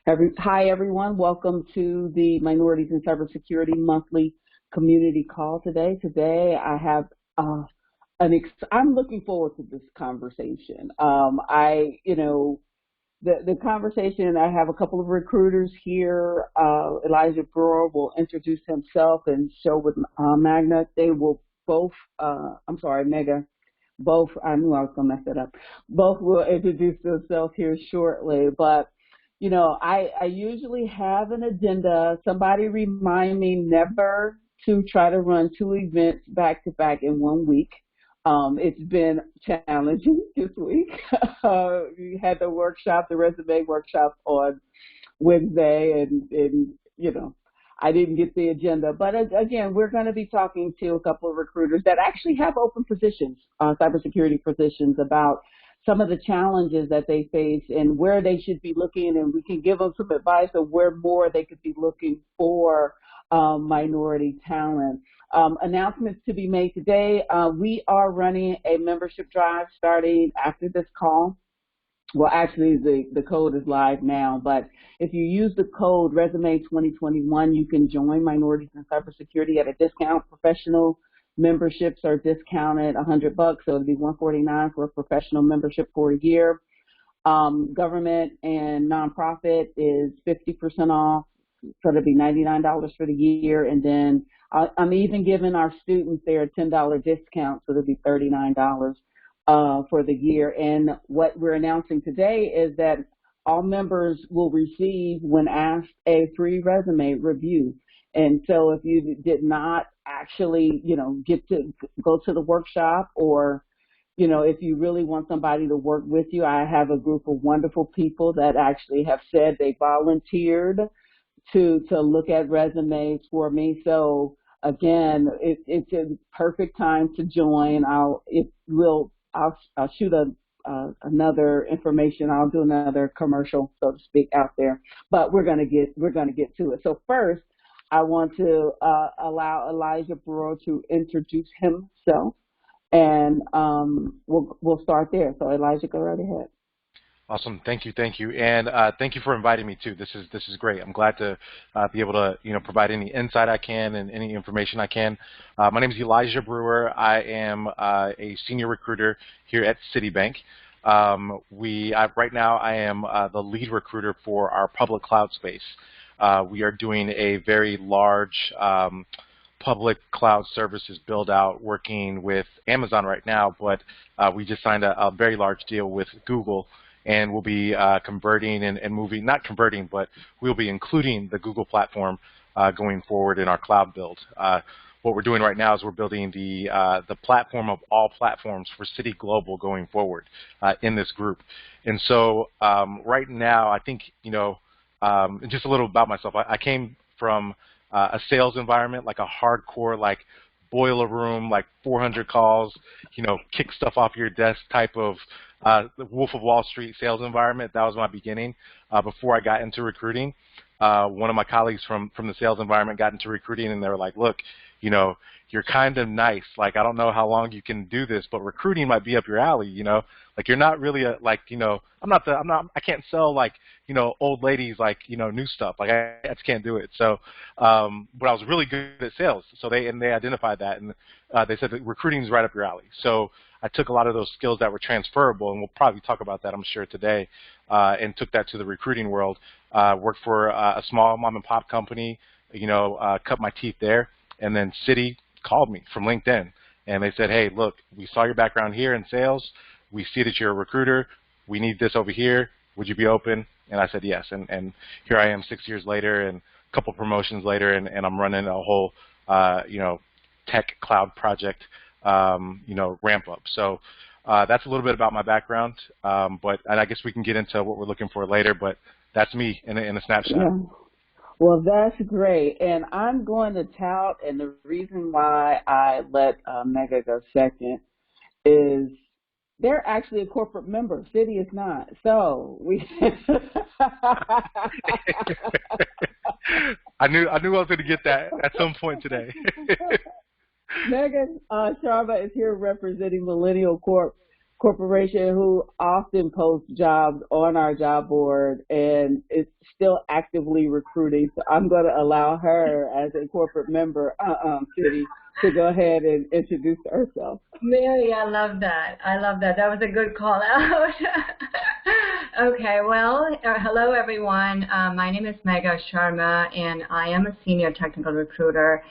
Hi, everyone. Welcome to the Minorities in Cybersecurity Monthly Community Call today. Today, I have I'm looking forward to this conversation. The conversation. I have a couple of recruiters here. Elijah Brewer will introduce himself and show with Magna. They will both. Megha. Both. I knew I was gonna mess it up. Both will introduce themselves here shortly, but. I usually have an agenda. Somebody remind me never to try to run two events back to back in 1 week. It's been challenging this week. We had the resume workshop on Wednesday, and I didn't get the agenda. But again, we're going to be talking to a couple of recruiters that actually have open positions, cybersecurity positions, about some of the challenges that they face and where they should be looking, and we can give them some advice of where more they could be looking for minority talent. Announcements to be made today. We are running a membership drive starting after this call. Well, actually, the code is live now, but if you use the code Resume 2021, you can join Minorities in Cybersecurity at a discount. Professional memberships are discounted $100, so it'll be $149 for a professional membership for a year. Government and nonprofit is 50% off, so it'll be $99 for the year, and then I'm even giving our students there a $10 discount, so it'll be $39 for the year. And what we're announcing today is that all members will receive, when asked, a free resume review. And so if you did not actually, get to go to the workshop, or, if you really want somebody to work with you, I have a group of wonderful people that actually have said they volunteered to look at resumes for me. So again, it's a perfect time to join. I'll shoot another information. I'll do another commercial, so to speak, out there. But we're gonna get to it. So first, I want to allow Elijah Brewer to introduce himself, and we'll start there. So Elijah, go right ahead. Awesome, thank you, and thank you for inviting me too. This is great. I'm glad to be able to provide any insight I can and any information I can. My name is Elijah Brewer. I am a senior recruiter here at Citibank. Right now I am the lead recruiter for our public cloud space. We are doing a very large public cloud services build out, working with Amazon right now, but we just signed a very large deal with Google. And we'll be converting and moving, not converting, but we'll be including the Google platform going forward in our cloud build. What we're doing right now is we're building the platform of all platforms for Citi Global going forward in this group. And so right now, I think, just a little about myself. I came from a sales environment, like a hardcore, like boiler room, like 400 calls, kick stuff off your desk type of the Wolf of Wall Street sales environment. That was my beginning before I got into recruiting. One of my colleagues from the sales environment got into recruiting, and they were like, look, you're kind of nice. Like, I don't know how long you can do this, but recruiting might be up your alley, Like, you're not really I can't sell, like, old ladies, like, new stuff. Like, I just can't do it. So, but I was really good at sales. So they identified that, and they said that recruiting is right up your alley. So I took a lot of those skills that were transferable, and we'll probably talk about that, I'm sure, today, and took that to the recruiting world. Worked for a small mom and pop company, cut my teeth there, and then Citi called me from LinkedIn, and they said, hey, look, we saw your background here in sales. We see that you're a recruiter. We need this over here. Would you be open? And I said yes, and here I am 6 years later and a couple promotions later, and I'm running a whole, tech cloud project, ramp up. So that's a little bit about my background, and I guess we can get into what we're looking for later, but that's me in a snapshot. Yeah. Well, that's great, and I'm going to tout, and the reason why I let Megha go second is they're actually a corporate member. Citi is not. So we. I knew I was going to get that at some point today. Megha Sharma is here representing Millennial Corporation, who often posts jobs on our job board, and it's still actively recruiting. So I'm going to allow her as a corporate member, City, to go ahead and introduce herself. Mary, I love that. I love that. That was a good call out. Okay, well, hello everyone. My name is Megha Sharma, and I am a senior technical recruiter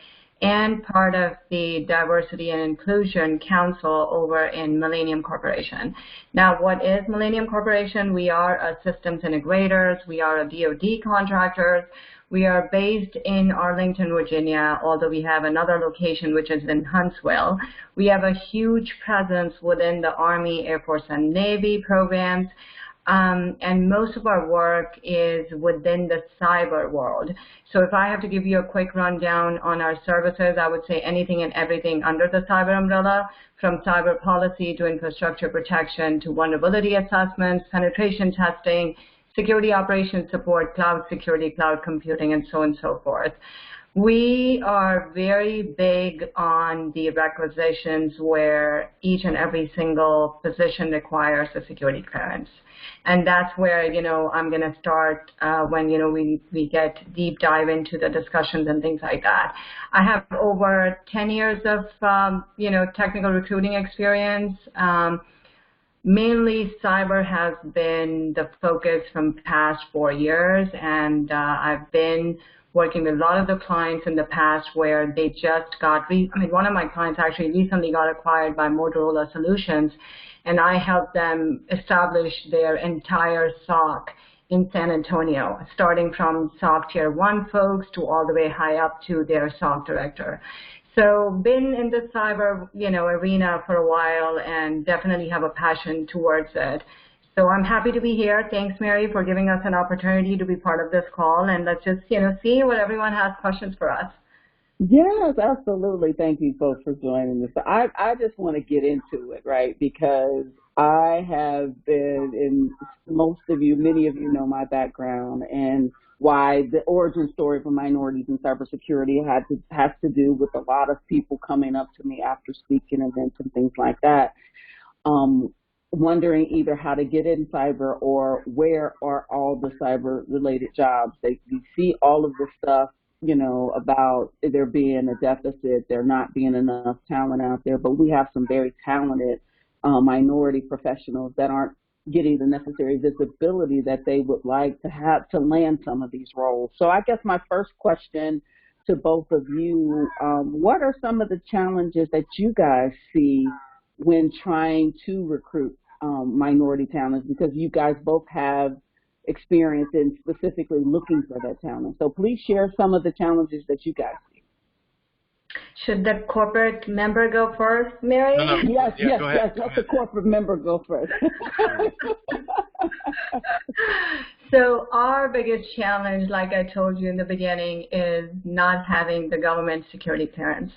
and part of the Diversity and Inclusion Council over in Millennium Corporation. Now, what is Millennium Corporation? We are a systems integrators. We are a DoD contractors. We are based in Arlington, Virginia, although we have another location which is in Huntsville. We have a huge presence within the Army, Air Force, and Navy programs. And most of our work is within the cyber world. So if I have to give you a quick rundown on our services, I would say anything and everything under the cyber umbrella, from cyber policy to infrastructure protection to vulnerability assessments, penetration testing, security operations support, cloud security, cloud computing, and so on and so forth. We are very big on the requisitions where each and every single position requires a security clearance. And that's where, I'm going to start when, we get deep dive into the discussions and things like that. I have over 10 years of, technical recruiting experience. Mainly cyber has been the focus from past 4 years, and I've been working with a lot of the clients in the past where they just got, one of my clients actually recently got acquired by Motorola Solutions, and I helped them establish their entire SOC in San Antonio, starting from SOC Tier 1 folks to all the way high up to their SOC director. So been in the cyber, arena for a while and definitely have a passion towards it. So I'm happy to be here. Thanks, Mary, for giving us an opportunity to be part of this call. And let's just, see what everyone has questions for us. Yes, absolutely. Thank you folks for joining us. I just want to get into it, right? Because I have been, and many of you know my background and why the origin story for minorities in cybersecurity has to do with a lot of people coming up to me after speaking events and things like that, wondering either how to get in cyber or where are all the cyber-related jobs. You see all of the stuff, about there being a deficit, there not being enough talent out there, but we have some very talented minority professionals that aren't getting the necessary visibility that they would like to have to land some of these roles. So I guess my first question to both of you, what are some of the challenges that you guys see when trying to recruit minority talent, because you guys both have experience in specifically looking for that talent. So please share some of the challenges that you guys see. Should the corporate member go first, Mary? No. Yes, Go ahead. Let the corporate member go first. So our biggest challenge, like I told you in the beginning, is not having the government security clearance.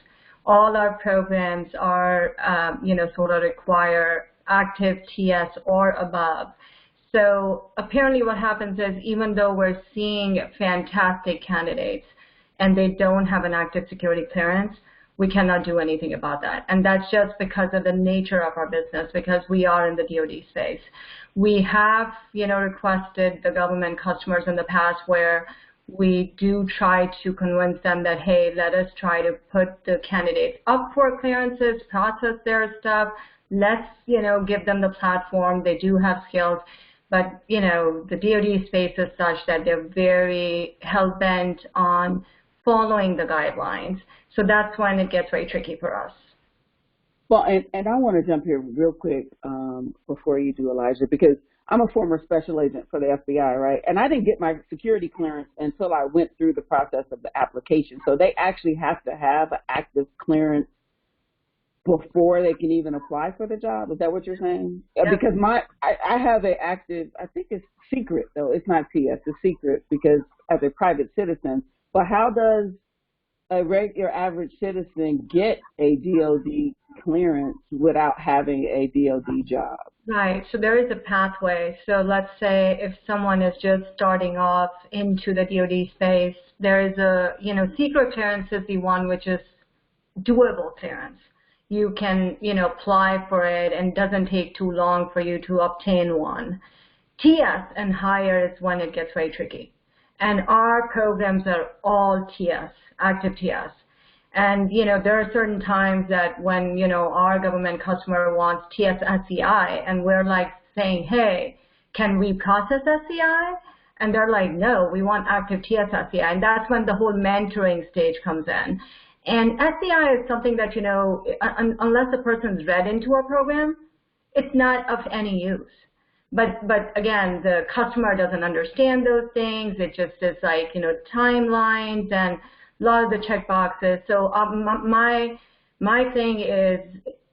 All our programs are, sort of require active TS or above. So apparently what happens is even though we're seeing fantastic candidates and they don't have an active security clearance, we cannot do anything about that. And that's just because of the nature of our business, because we are in the DoD space. We have, requested the government customers in the past where we do try to convince them that, hey, let us try to put the candidates up for clearances, process their stuff. Let's, give them the platform. They do have skills. But, the DoD space is such that they're very hell-bent on following the guidelines. So that's when it gets very tricky for us. Well, and I want to jump here real quick before you do, Elijah, because I'm a former special agent for the FBI, right? And I didn't get my security clearance until I went through the process of the application. So they actually have to have an active clearance before they can even apply for the job. Is that what you're saying? Yep. Because I have an active, I think it's secret though. It's not TS, it's secret because as a private citizen. But how does your average citizen get a DoD clearance without having a DoD job? Right. So there is a pathway. So let's say if someone is just starting off into the DoD space, there is a, secret clearance is the one which is doable clearance. You can, apply for it and it doesn't take too long for you to obtain one. TS and higher is when it gets very tricky. And our programs are all TS, active TS. And, there are certain times that when, our government customer wants TS SCI, and we're like saying, hey, can we process SCI? And they're like, no, we want active TS SCI. And that's when the whole mentoring stage comes in. And SCI is something that, unless a person's read into a program, it's not of any use. But again, the customer doesn't understand those things. It just is like, timelines and a lot of the checkboxes. So my thing is,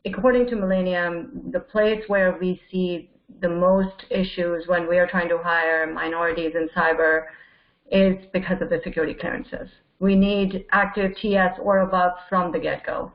according to Millennium, the place where we see the most issues when we are trying to hire minorities in cyber is because of the security clearances. We need active TS or above from the get-go.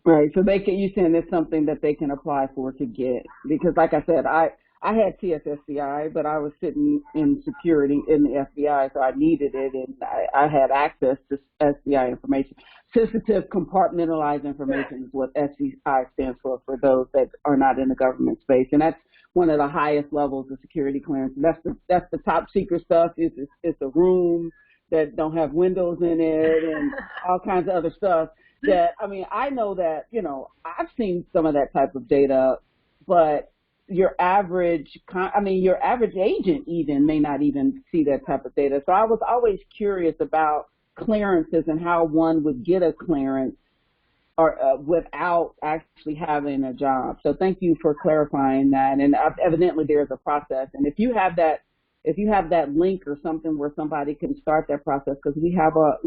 Right, so you're saying it's something that they can apply for to get, because like I said, I had TSSCI, but I was sitting in security in the FBI, so I needed it, and I had access to SCI information. Sensitive compartmentalized information is what SCI stands for those that are not in the government space, and that's one of the highest levels of security clearance. That's the top secret stuff. It's a room that don't have windows in it and all kinds of other stuff. That, I mean, I know that, I've seen some of that type of data, but your average agent even may not even see that type of data. So I was always curious about clearances and how one would get a clearance or without actually having a job. So thank you for clarifying that. And evidently there's a process. And if you have that link or something where somebody can start that process, because we have a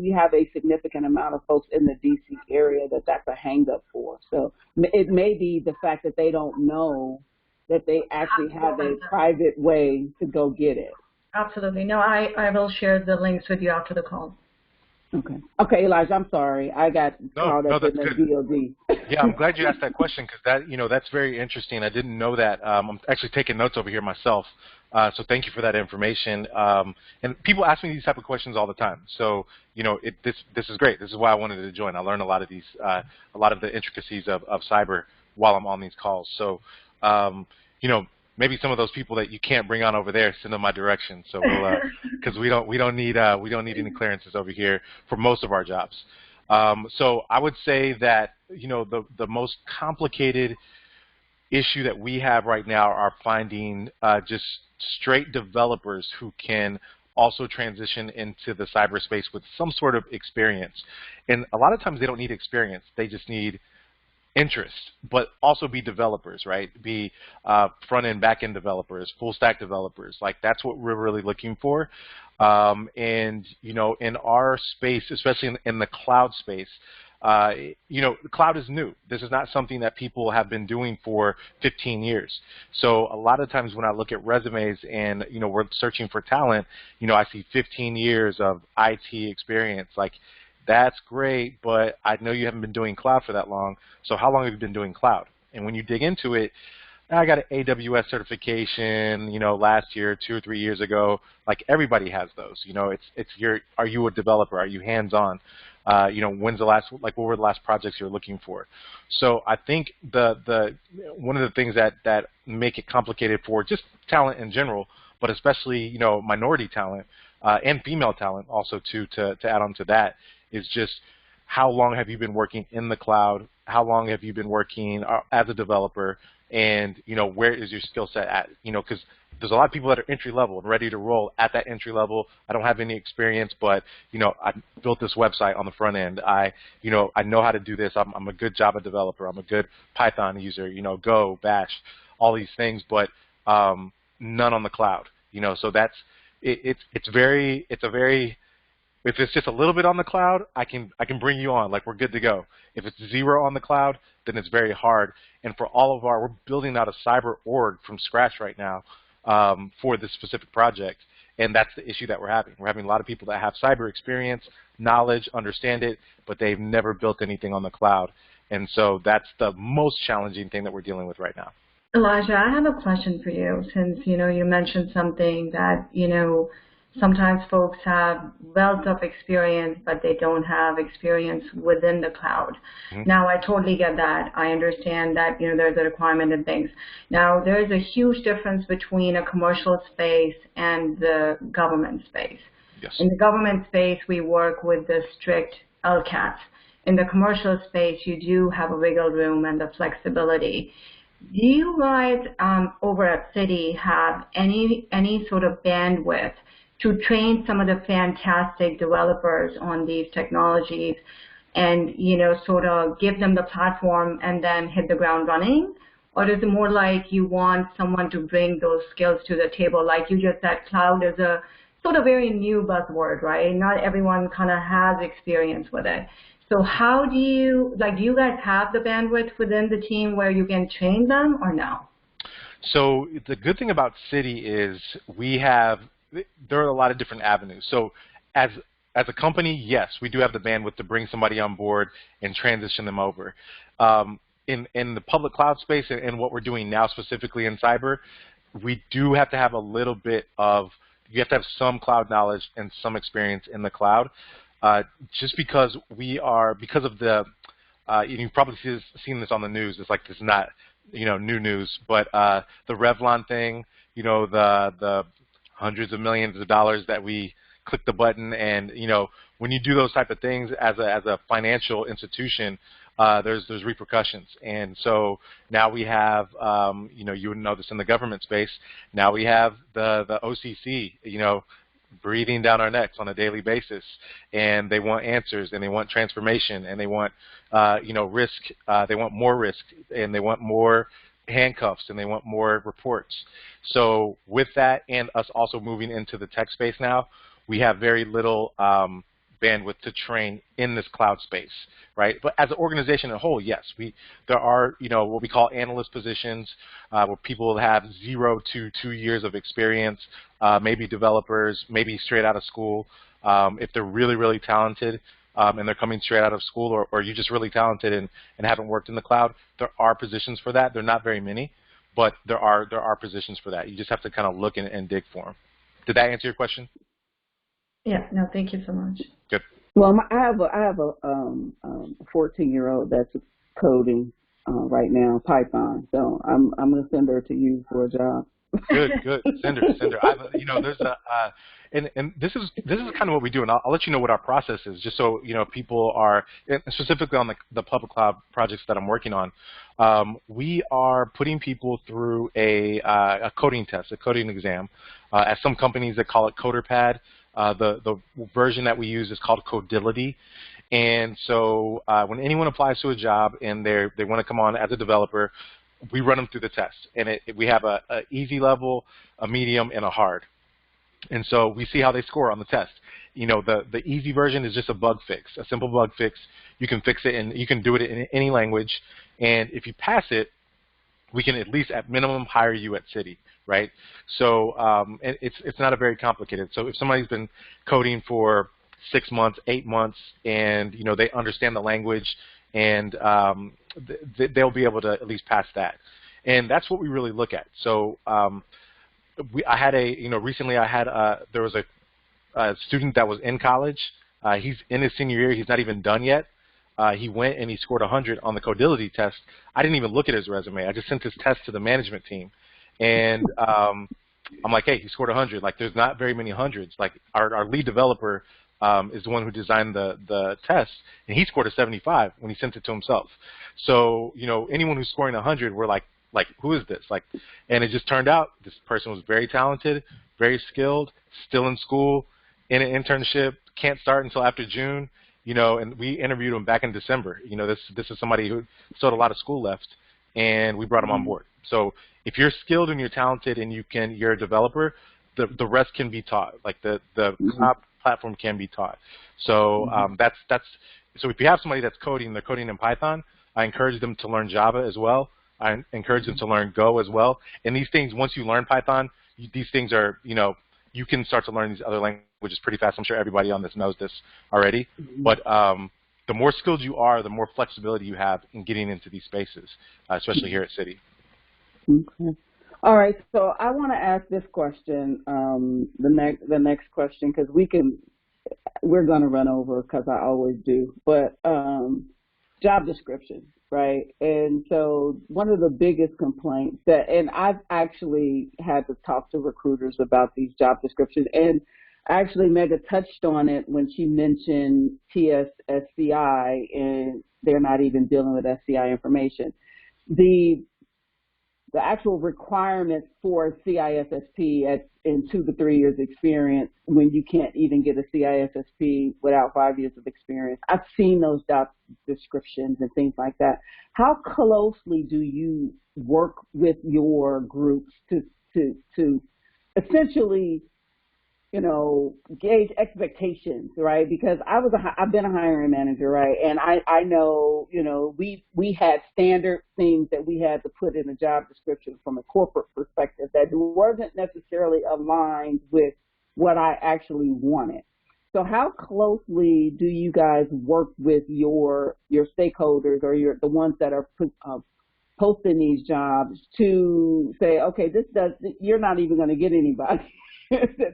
significant amount of folks in the DC area that's a hang up for. So it may be the fact that they don't know that they actually have a private way to go get it. Absolutely. No, I will share the links with you after the call. Okay, Elijah, I'm sorry. I got caught up in the DOD. Yeah, I'm glad you asked that question, because that's very interesting. I didn't know that. I'm actually taking notes over here myself. So thank you for that information. And people ask me these type of questions all the time. So, this is great. This is why I wanted to join. I learned a lot of the intricacies of cyber while I'm on these calls. So, maybe some of those people that you can't bring on over there, send them my direction. So we'll, because we don't need any clearances over here for most of our jobs. So I would say that, the most complicated issue that we have right now are finding just straight developers who can also transition into the cyberspace with some sort of experience. And a lot of times they don't need experience. They just need interest, but also be developers, right? Be front-end, back-end developers, full-stack developers. Like, that's what we're really looking for. And, in our space, especially in the cloud space, the cloud is new. This is not something that people have been doing for 15 years. So a lot of times when I look at resumes and, we're searching for talent, I see 15 years of IT experience. Like, that's great, but I know you haven't been doing cloud for that long. So how long have you been doing cloud? And when you dig into it, I got an AWS certification, last year, 2 or 3 years ago. Like, everybody has those. Are you a developer? Are you hands-on? What were the last projects you're looking for? So I think the one of the things that make it complicated for just talent in general, but especially, minority talent and female talent also to add on to that, is just how long have you been working in the cloud? How long have you been working as a developer? And, where is your skill set at? Because there's a lot of people that are entry level and ready to roll at that entry level. I don't have any experience, but, I built this website on the front end. I know how to do this. I'm a good Java developer. I'm a good Python user, Go, Bash, all these things, but none on the cloud. So that's if it's just a little bit on the cloud, I can bring you on. Like, we're good to go. If it's zero on the cloud, then it's very hard. And for we're building out a cyber org from scratch right now for this specific project. And that's the issue that we're having. We're having a lot of people that have cyber experience, knowledge, understand it, but they've never built anything on the cloud. And so that's the most challenging thing that we're dealing with right now. Elijah, I have a question for you, since, you mentioned something that, Sometimes folks have wealth of experience, but they don't have experience within the cloud. Mm-hmm. Now, I totally get that. I understand that, there's a requirement and things. Now, there's a huge difference between a commercial space and the government space. Yes. In the government space, we work with the strict LCATs. In the commercial space, you do have a wiggle room and the flexibility. Do you guys over at Citi have any sort of bandwidth to train some of the fantastic developers on these technologies and, sort of give them the platform and then hit the ground running? Or is it more like you want someone to bring those skills to the table? Like you just said, cloud is a sort of very new buzzword, right? Not everyone kind of has experience with it. So how do you guys have the bandwidth within the team where you can train them or no? So the good thing about Citi is there are a lot of different avenues. So as a company, yes, we do have the bandwidth to bring somebody on board and transition them over. In the public cloud space and what we're doing now specifically in cyber, we do have to have a little bit of, you have to have some cloud knowledge and some experience in the cloud. Just because because of the, you've probably seen this on the news. It's like this is not, new news, but the Revlon thing, the hundreds of millions of dollars that we click the button, and when you do those type of things as a financial institution, there's repercussions. And so now we have, you would know this in the government space. Now we have the OCC, breathing down our necks on a daily basis, and they want answers, and they want transformation, and they want, risk. They want more risk, and they want more handcuffs, and they want more reports. So with that, and us also moving into the tech space now, we have very little bandwidth to train in this cloud space, right? But as an organization as a whole, yes, there are, what we call analyst positions, where people have 0 to 2 years of experience, maybe developers, maybe straight out of school. If they're really, really talented, and they're coming straight out of school, or you're just really talented and haven't worked in the cloud, there are positions for that. They're not very many, but there are positions for that. You just have to kind of look and dig for them. Did that answer your question? Yeah. No, thank you so much. Good. Well, I have a 14-year-old that's coding right now, Python. So I'm going to send her to you for a job. Good. Send her. There's and this is kind of what we do, and I'll let you know what our process is, just so people are, specifically on the public cloud projects that I'm working on. We are putting people through a coding test, a coding exam. At some companies that call it CoderPad. The version that we use is called Codility. And so when anyone applies to a job and they want to come on as a developer, we run them through the test. And we have a easy level, a medium, and a hard. And so we see how they score on the test. The easy version is just a bug fix, a simple bug fix. You can fix it, and you can do it in any language. And if you pass it, we can at least, at minimum, hire you at Citi, right? So it's not a very complicated. So if somebody's been coding for 6 months, 8 months, and they understand the language, and they'll be able to at least pass that. And that's what we really look at. So recently there was a student that was in college. He's in his senior year. He's not even done yet. He went and he scored 100 on the Codility test. I didn't even look at his resume. I just sent his test to the management team. And I'm like, hey, he scored 100. Like, there's not very many hundreds. Like, our lead developer is the one who designed the test, and he scored a 75 when he sent it to himself. So, anyone who's scoring 100, we're like, who is this? Like, and it just turned out this person was very talented, very skilled, still in school, in an internship, can't start until after June. And we interviewed him back in December. This is somebody who still had a lot of school left, and we brought him on board. So if you're skilled and you're talented and you're a developer, the rest can be taught. Like the cloud platform can be taught. So so if you have somebody that's coding, they're coding in Python, I encourage them to learn Java as well. I encourage them to learn Go as well. And these things, once you learn Python, these things are, you can start to learn these other languages pretty fast. I'm sure everybody on this knows this already. But the more skilled you are, the more flexibility you have in getting into these spaces, especially here at Citi. Okay. All right, so I want to ask this question, the next question, because we're going to run over because I always do, but job description, right? And so one of the biggest complaints and I've actually had to talk to recruiters about these job descriptions, and actually Megha touched on it when she mentioned TSSCI, and they're not even dealing with SCI information. The actual requirements for CISSP in 2 to 3 years experience, when you can't even get a CISSP without 5 years of experience. I've seen those job descriptions and things like that. How closely do you work with your groups to essentially, gauge expectations, right? Because I've been a hiring manager, right? And I know, we had standard things that we had to put in a job description from a corporate perspective that wasn't necessarily aligned with what I actually wanted. So how closely do you guys work with your stakeholders, or the ones that are posting these jobs, to say, okay, you're not even going to get anybody.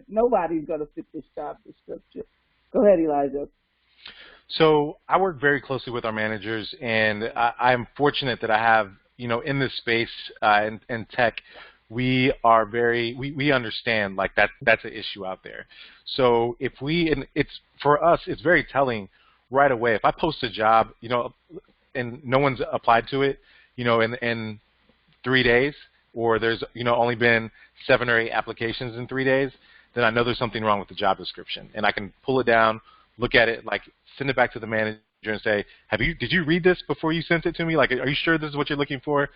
Nobody's going to fit this job description. Go ahead, Elijah. So I work very closely with our managers, and I'm fortunate that I have, in this space in tech, we understand like that's an issue out there. So and for us, it's very telling right away. If I post a job, and no one's applied to it, in 3 days, or there's only been 7 or 8 applications in 3 days, then I know there's something wrong with the job description, and I can pull it down, look at it, like send it back to the manager and say, did you read this before you sent it to me? Like, are you sure this is what you're looking for?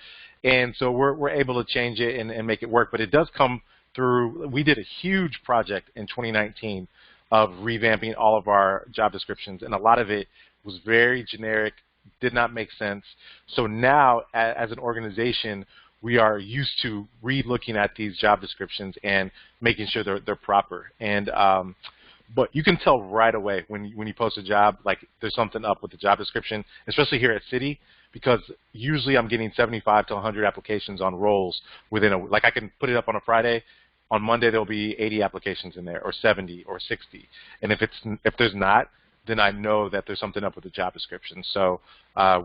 And so we're able to change it and make it work. But it does come through. We did a huge project in 2019 of revamping all of our job descriptions, and a lot of it was very generic, did not make sense. So now, as an organization, we are used to re-looking at these job descriptions and making sure they're proper. And but you can tell right away when you post a job, like there's something up with the job description, especially here at City, because usually I'm getting 75 to 100 applications on roles within like I can put it up on a Friday. On Monday there'll be 80 applications in there, or 70 or 60. And if there's not, then I know that there's something up with the job description. So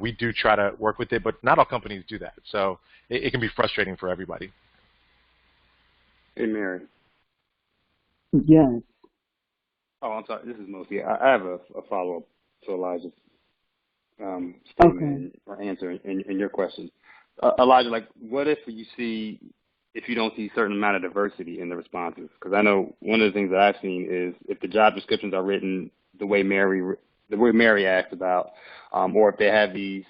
we do try to work with it, but not all companies do that. So it can be frustrating for everybody. Hey, Mary. Yes. Oh, I'm sorry. This is Mosi. I have a follow-up to Elijah's statement or answer in your question. Elijah, like, what if you don't see a certain amount of diversity in the responses? Because I know one of the things that I've seen is if the job descriptions are written the way Mary asked about, or if they have these,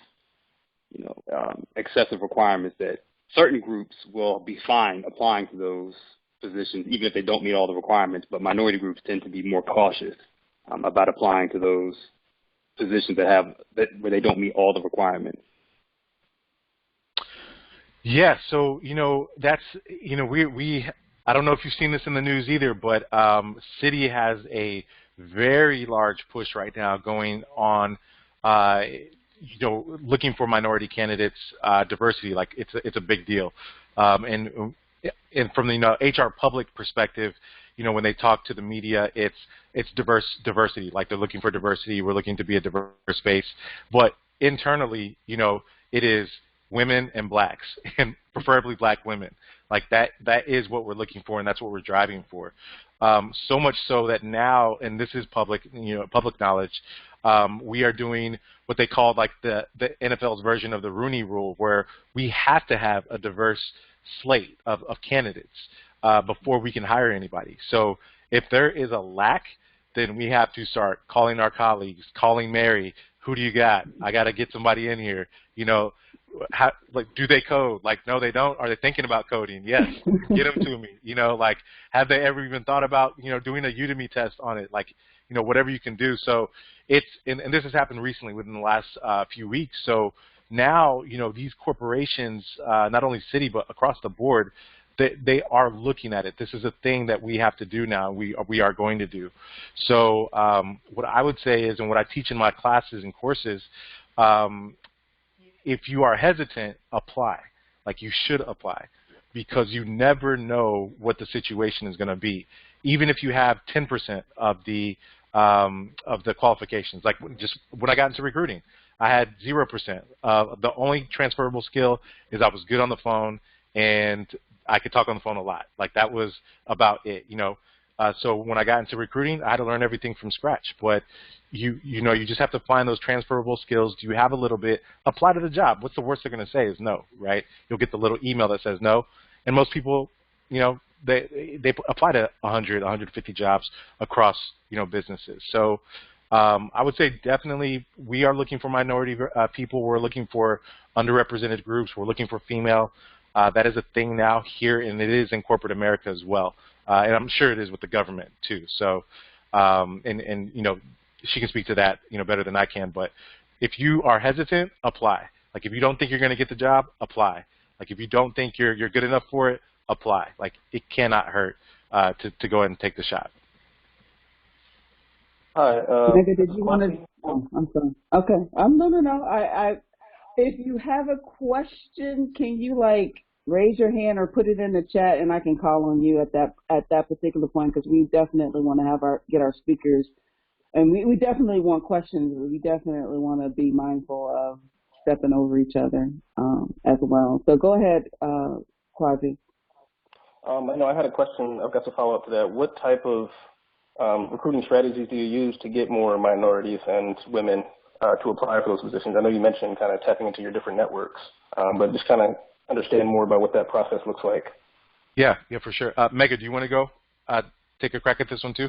excessive requirements, that certain groups will be fine applying to those positions, even if they don't meet all the requirements, but minority groups tend to be more cautious about applying to those positions where they don't meet all the requirements. Yeah, so that's we I don't know if you've seen this in the news either, but City has a very large push right now going on, looking for minority candidates, diversity. Like it's a big deal, and from the HR public perspective, when they talk to the media, it's diversity. Like they're looking for diversity. We're looking to be a diverse space, but internally, it is women and blacks, and preferably black women. Like that is what we're looking for, and that's what we're driving for. So much so that now, and this is public knowledge, we are doing what they call like the NFL's version of the Rooney Rule, where we have to have a diverse slate of candidates before we can hire anybody. So if there is a lack, then we have to start calling our colleagues, calling Mary. Who do you got? I got to get somebody in here. Do they code? Like, no, they don't. Are they thinking about coding? Yes. Get them to me. Like, have they ever even thought about, doing a Udemy test on it? Like, whatever you can do. So and this has happened recently within the last few weeks. So now, these corporations, not only City, but across the board, they are looking at it. This is a thing that we have to do now. We are going to do. So what I would say is, and what I teach in my classes and courses, if you are hesitant, apply. Like you should apply, because you never know what the situation is going to be. Even if you have 10% of the qualifications, like just when I got into recruiting, I had 0%. The only transferable skill is I was good on the phone and I could talk on the phone a lot. Like that was about it, you know. So when I got into recruiting, I had to learn everything from scratch. But you just have to find those transferable skills. Do you have a little bit? Apply to the job. What's the worst they're going to say is no, right? You'll get the little email that says no, and most people, you know, they apply to 100, 150 jobs across, you know, businesses. So I would say definitely we are looking for minority people. We're looking for underrepresented groups. We're looking for female. That is a thing now here, and it is in corporate America as well. And I'm sure it is with the government too. So, and you know, she can speak to that, you know, better than I can. But if you are hesitant, apply. Like if you don't think you're going to get the job, apply. Like if you don't think you're good enough for it, apply. Like it cannot hurt to go ahead and take the shot. Hi. Megha, did you want to? Oh, I'm sorry. Okay. No. If you have a question, can you like raise your hand or put it in the chat, and I can call on you at that particular point, because we definitely want to get our speakers, and we definitely want questions. We definitely want to be mindful of stepping over each other as well. So go ahead, Quasi. I know I had a question. I've got to follow up to that. What type of recruiting strategies do you use to get more minorities and women to apply for those positions? I know you mentioned kind of tapping into your different networks, but just kind of understand more about what that process looks like. Yeah, for sure. Megha, do you want to go take a crack at this one too?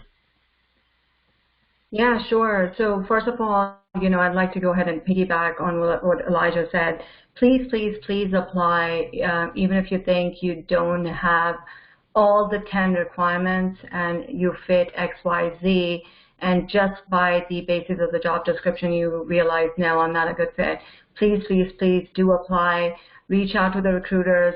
Yeah, sure. So first of all, you know, I'd like to go ahead and piggyback on what Elijah said. Please, please, please apply, even if you think you don't have all the 10 requirements and you fit X, Y, Z, and just by the basis of the job description you realize, no, I'm not a good fit. Please, please, please do apply. Reach out to the recruiters.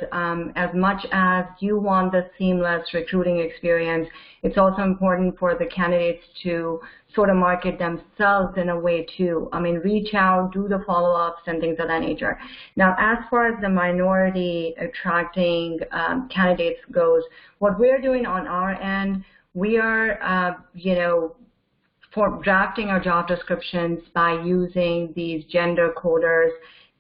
As much as you want the seamless recruiting experience, it's also important for the candidates to sort of market themselves in a way too. I mean, reach out, do the follow-ups and things of that nature. Now, as far as the minority attracting candidates goes, what we're doing on our end, we are, for drafting our job descriptions by using these gender coders,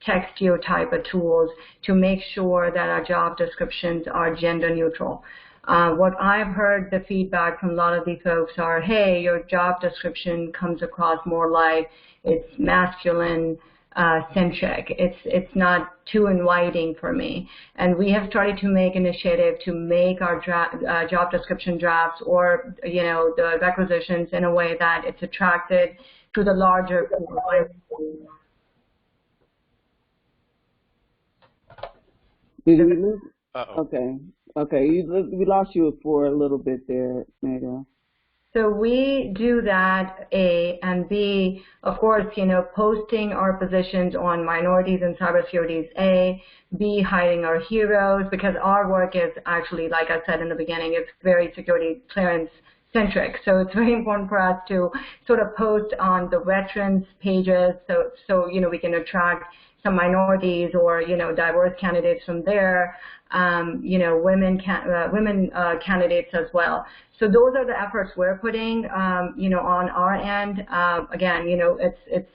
Textio type of tools to make sure that our job descriptions are gender neutral. What I've heard the feedback from a lot of these folks are, hey, your job description comes across more like it's masculine centric. It's not too inviting for me. And we have started to make initiative to make our job description drafts or, you know, the requisitions in a way that it's attracted to the larger pool. Did we lose? Uh-oh. Okay. We lost you for a little bit there, Megha. So we do that, A, and B, of course, you know, posting our positions on minorities and cybersecurity is A, B, hiring our heroes, because our work is actually, like I said in the beginning, it's very security clearance centric. So it's very important for us to sort of post on the veterans pages so you know, we can attract some minorities or, you know, diverse candidates from there, you know, women candidates as well. So those are the efforts we're putting, you know, on our end. Again, you know, it's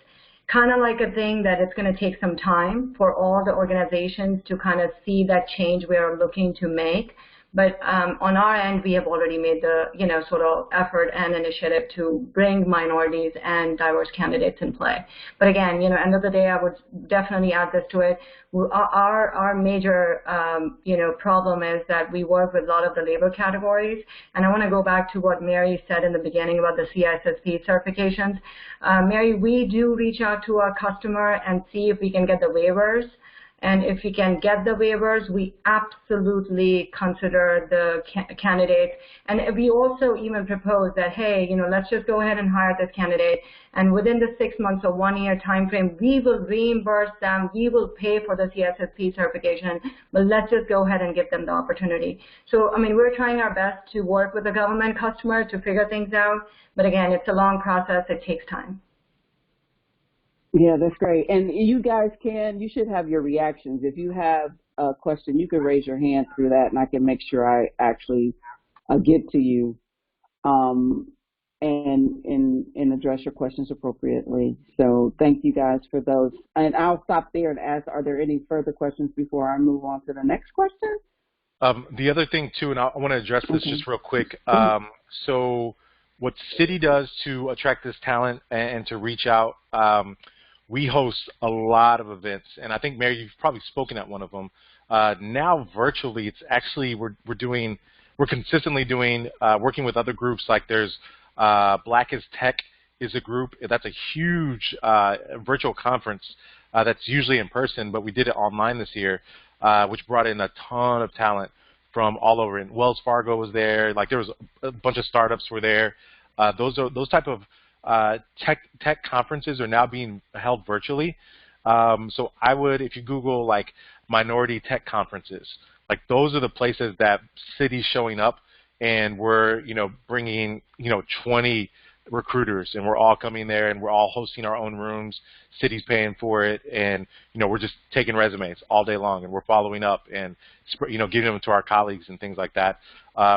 kind of like a thing that it's going to take some time for all the organizations to kind of see that change we're looking to make. But on our end, we have already made the, you know, sort of effort and initiative to bring minorities and diverse candidates in play. But again, you know, end of the day, I would definitely add this to it. Our major, you know, problem is that we work with a lot of the labor categories. And I want to go back to what Mary said in the beginning about the CISSP certifications. Mary, we do reach out to our customer and see if we can get the waivers. And if we can get the waivers, we absolutely consider the candidate. And we also even propose that, hey, you know, let's just go ahead and hire this candidate. And within the 6 months or 1 year time frame, we will reimburse them. We will pay for the CSSP certification. But let's just go ahead and give them the opportunity. So, I mean, we're trying our best to work with the government customer to figure things out. But again, it's a long process. It takes time. Yeah, that's great. And you guys you should have your reactions. If you have a question, you can raise your hand through that, and I can make sure I actually get to you and address your questions appropriately. So thank you guys for those. And I'll stop there and ask, are there any further questions before I move on to the next question? The other thing, too, and I want to address this just real quick. So what City does to attract this talent and to reach out, we host a lot of events. And I think, Mary, you've probably spoken at one of them. Now, virtually, it's actually we're consistently doing, working with other groups. Like there's Black is Tech is a group. That's a huge virtual conference that's usually in person, but we did it online this year. Which brought in a ton of talent from all over. And Wells Fargo was there. Like there was a bunch of startups were there. Those type of tech conferences are now being held virtually. So I would, if you Google like minority tech conferences, like those are the places that City's showing up, and we're bringing 20 recruiters, and we're all coming there, and we're all hosting our own rooms. City's paying for it, and we're just taking resumes all day long, and we're following up and giving them to our colleagues and things like that,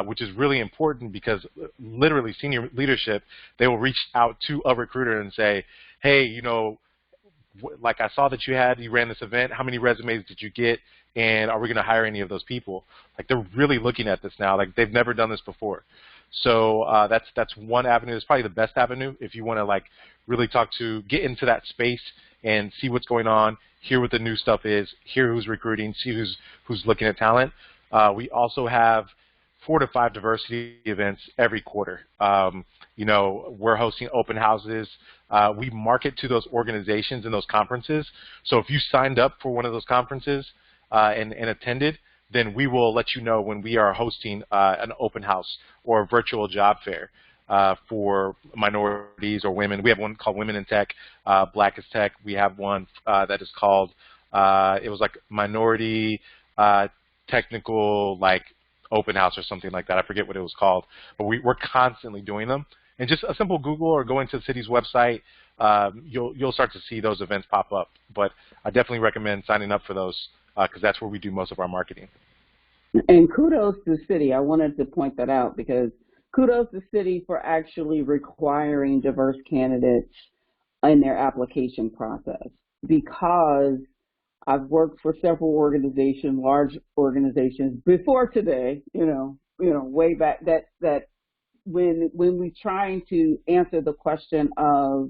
which is really important because literally senior leadership, they will reach out to a recruiter and say, hey, like I saw that you ran this event. How many resumes did you get? And are we going to hire any of those people? Like they're really looking at this now. Like they've never done this before. So that's one avenue. It's probably the best avenue if you want to like really get into that space and see what's going on, hear what the new stuff is, hear who's recruiting, see who's looking at talent. We also have 4 to 5 diversity events every quarter. We're hosting open houses. We market to those organizations and those conferences. So if you signed up for one of those conferences and attended, then we will let you know when we are hosting an open house or a virtual job fair for minorities or women. We have one called Women in Tech, Black is Tech. We have one that is called, it was like Minority Technical like Open House or something like that. I forget what it was called. But we're constantly doing them. And just a simple Google or going to the city's website, you'll start to see those events pop up. But I definitely recommend signing up for those because that's where we do most of our marketing. And kudos to the city. I wanted to point that out because kudos to the city for actually requiring diverse candidates in their application process. Because I've worked for several organizations, large organizations before today, way back that when we're trying to answer the question of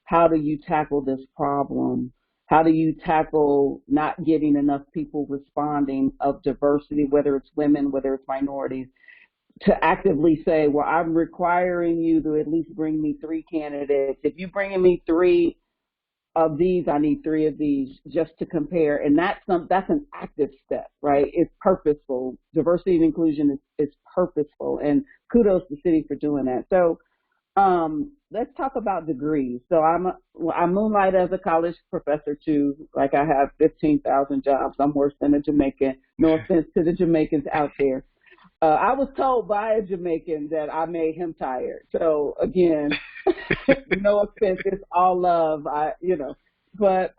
how do you tackle this problem, how do you tackle not getting enough people responding of diversity, whether it's women, whether it's minorities, to actively say, well, I'm requiring you to at least bring me 3 candidates. If you're bringing me 3 of these, I need 3 of these just to compare. And that's an active step, right? It's purposeful. Diversity and inclusion is purposeful. And kudos to the city for doing that. So let's talk about degrees. So I moonlight as a college professor too. Like I have 15,000 jobs. I'm worse than a Jamaican. No offense to the Jamaicans out there. I was told by a Jamaican that I made him tired. So again, no offense, it's all love. But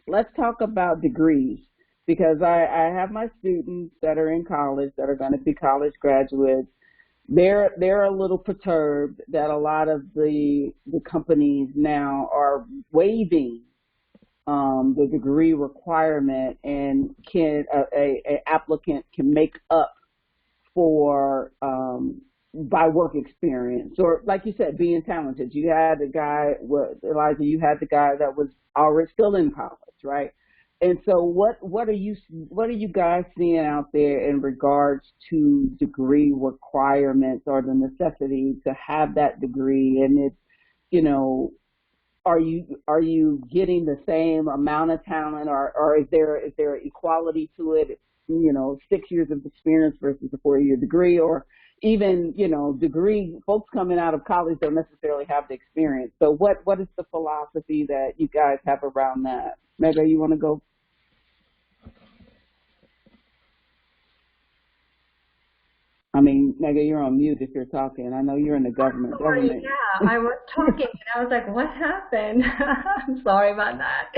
let's talk about degrees because I have my students that are in college that are going to be college graduates. They're a little perturbed that a lot of the companies now are waiving the degree requirement, and a applicant can make up for by work experience or, like you said, being talented. You had a guy, Elijah, you had the guy that was already still in college, right? And so what are you guys seeing out there in regards to degree requirements or the necessity to have that degree? And it's, are you getting the same amount of talent or is there equality to it? 6 years of experience versus a 4-year degree, or even, degree folks coming out of college don't necessarily have the experience. So what is the philosophy that you guys have around that? Megha, you want to go? I mean, Megha, you're on mute if you're talking. I know you're in the government. Sorry, yeah, I was talking and I was like, what happened? I'm sorry about that.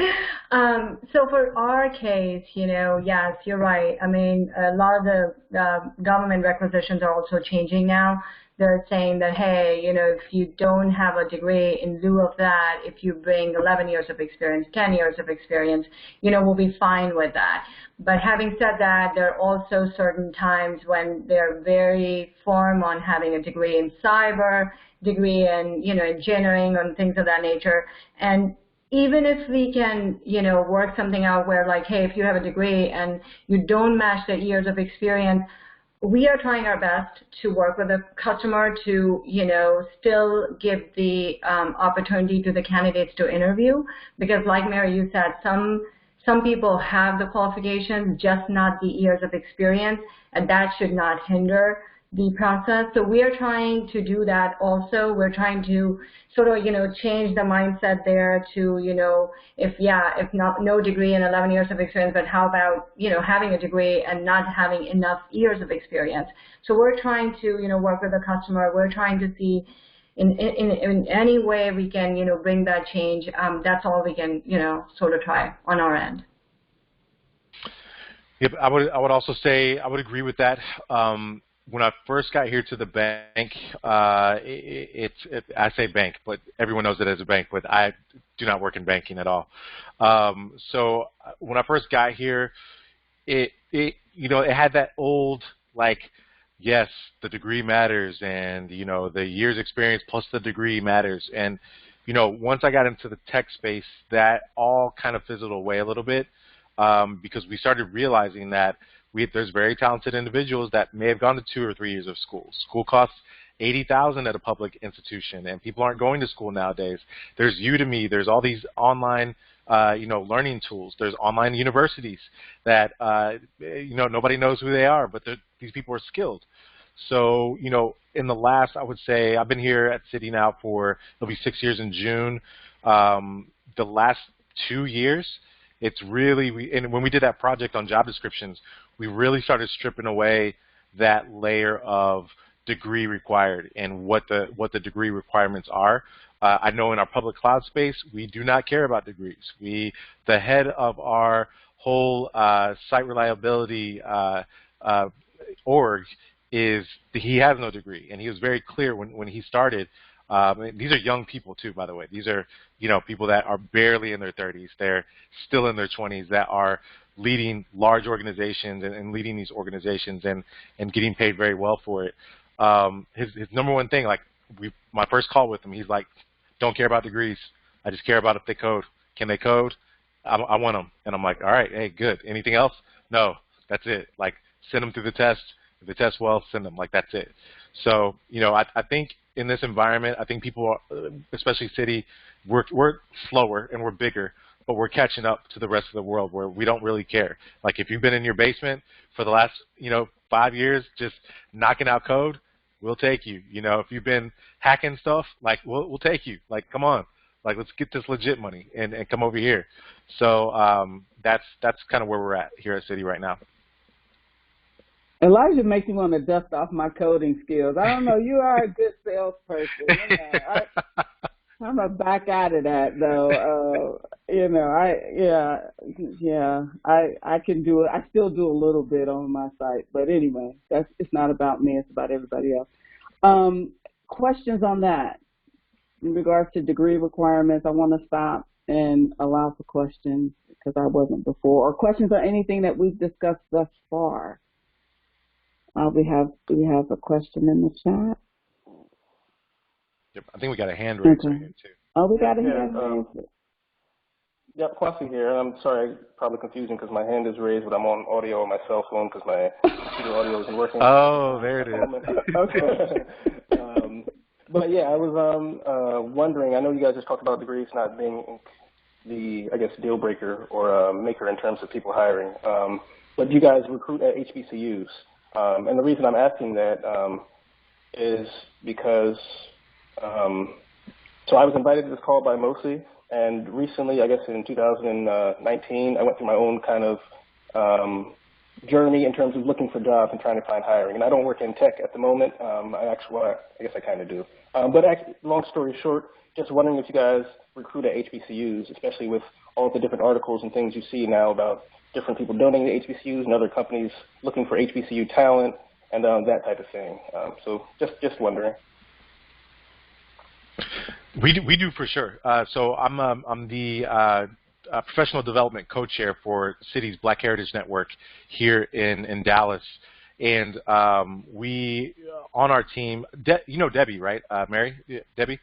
So for our case, yes, you're right. I mean, a lot of the government requisitions are also changing now. They're saying that, hey, if you don't have a degree, in lieu of that, if you bring 11 years of experience, 10 years of experience, we'll be fine with that. But having said that, there are also certain times when they're very firm on having a degree in cyber, degree in, engineering and things of that nature. And even if we can, work something out where like, hey, if you have a degree and you don't match the years of experience, we are trying our best to work with the customer to, still give the opportunity to the candidates to interview, because like Mary, you said, some people have the qualifications, just not the years of experience, and that should not hinder the process. So we are trying to do that also. We're trying to sort of, change the mindset there to, if no degree and 11 years of experience, but how about, having a degree and not having enough years of experience. So we're trying to, work with the customer. We're trying to see in any way we can, bring that change. That's all we can, sort of try on our end. Yep, I would also say I would agree with that. When I first got here to the bank, I say bank, but everyone knows it as a bank, but I do not work in banking at all. So when I first got here, it had that old, like, yes, the degree matters, and, the year's experience plus the degree matters. And, once I got into the tech space, that all kind of fizzled away a little bit, because we started realizing that there's very talented individuals that may have gone to 2 or 3 years of school. School costs $80,000 at a public institution, and people aren't going to school nowadays. There's Udemy. There's all these online, learning tools. There's online universities that, nobody knows who they are, but these people are skilled. So, in the last, I would say, I've been here at Citi now it'll be 6 years in June. The last 2 years, it's really, and when we did that project on job descriptions, we really started stripping away that layer of degree required and what the degree requirements are. I know in our public cloud space, we do not care about degrees. The head of our whole site reliability org he has no degree, and he was very clear when he started. These are young people too, by the way. These are people that are barely in their 30s. They're still in their 20s that are leading large organizations and leading these organizations and getting paid very well for it. His number one thing, like my first call with him, he's like, don't care about degrees. I just care about if they code. Can they code? I want them. And I'm like, all right, hey, good. Anything else? No, that's it. Like, send them through the test. If they test well, send them. Like, that's it. So, I think in this environment, I think people, are, especially Citi, we're slower and we're bigger, but we're catching up to the rest of the world where we don't really care. Like, if you've been in your basement for the last, 5 years just knocking out code, we'll take you. If you've been hacking stuff, like, we'll take you. Like, come on. Like, let's get this legit money and come over here. So that's kind of where we're at here at Citi right now. Elijah makes me want to dust off my coding skills. I don't know. You are a good salesperson. I'm gonna back out of that though. I can do it. I still do a little bit on my site, but anyway, it's not about me. It's about everybody else. Questions on that in regards to degree requirements? I want to stop and allow for questions because I wasn't before, or questions on anything that we've discussed thus far. We have a question in the chat. Yep, I think we got a hand raised right here too. Oh, we got a hand raised. Yep, Kwasi here. I'm sorry, probably confusing because my hand is raised, but I'm on audio on my cell phone because my computer audio isn't working. Oh, there it is. Okay. But yeah, I was wondering. I know you guys just talked about degrees not being the, I guess, deal breaker or maker in terms of people hiring. But you guys recruit at HBCUs. And the reason I'm asking that is because, so I was invited to this call by Mosi, and recently, I guess in 2019, I went through my own kind of journey in terms of looking for jobs and trying to find hiring. And I don't work in tech at the moment. I guess I kind of do. But actually, long story short, just wondering if you guys recruit at HBCUs, especially with all the different articles and things you see now about different people donating to HBCUs and other companies looking for HBCU talent and that type of thing. So just wondering. We do for sure. So I'm the professional development co-chair for City's Black Heritage Network here in Dallas, and we on our team. You know Debbie, right, Mary? Debbie.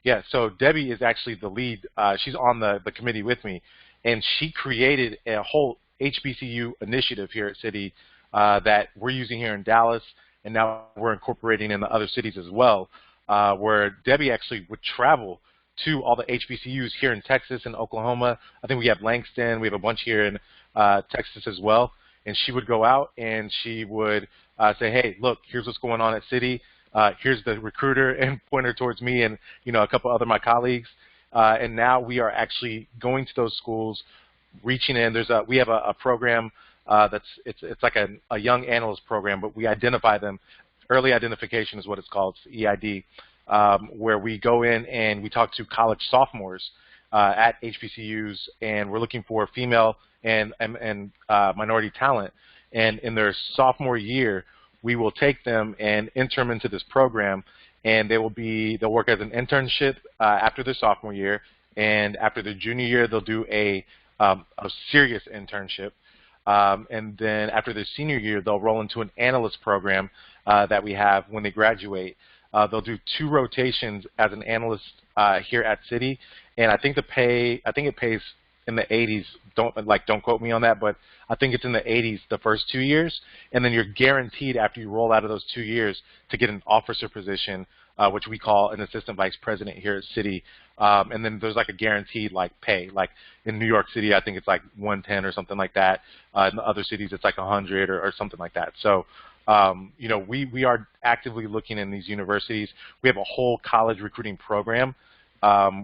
Yeah. So Debbie is actually the lead. She's on the committee with me, and she created a whole HBCU initiative here at City that we're using here in Dallas, and now we're incorporating in the other cities as well. Where Debbie actually would travel to all the HBCUs here in Texas and Oklahoma. I think we have Langston. We have a bunch here in Texas as well. And she would go out and she would say, hey, look, here's what's going on at City. Here's the recruiter, and point her towards me and, a couple other my colleagues. And now we are actually going to those schools, reaching in. We have a program it's like a young analyst program, but we identify them. Early identification is what it's called, it's EID, where we go in and we talk to college sophomores at HBCUs, and we're looking for female and minority talent. And in their sophomore year, we will take them and intern into this program, and they'll work as an internship after their sophomore year, and after their junior year, they'll do a serious internship. And then after their senior year, they'll roll into an analyst program that we have when they graduate. They'll do 2 rotations as an analyst here at City, and I think it pays in the 80s. Don't quote me on that, but I think it's in the 80s the first 2 years, and then you're guaranteed after you roll out of those 2 years to get an officer position, which we call an assistant vice president here at City. And then there's like a guaranteed pay. Like in New York City, I think it's like 110 or something like that. In the other cities, it's like 100 or something like that. So, we are actively looking in these universities. We have a whole college recruiting program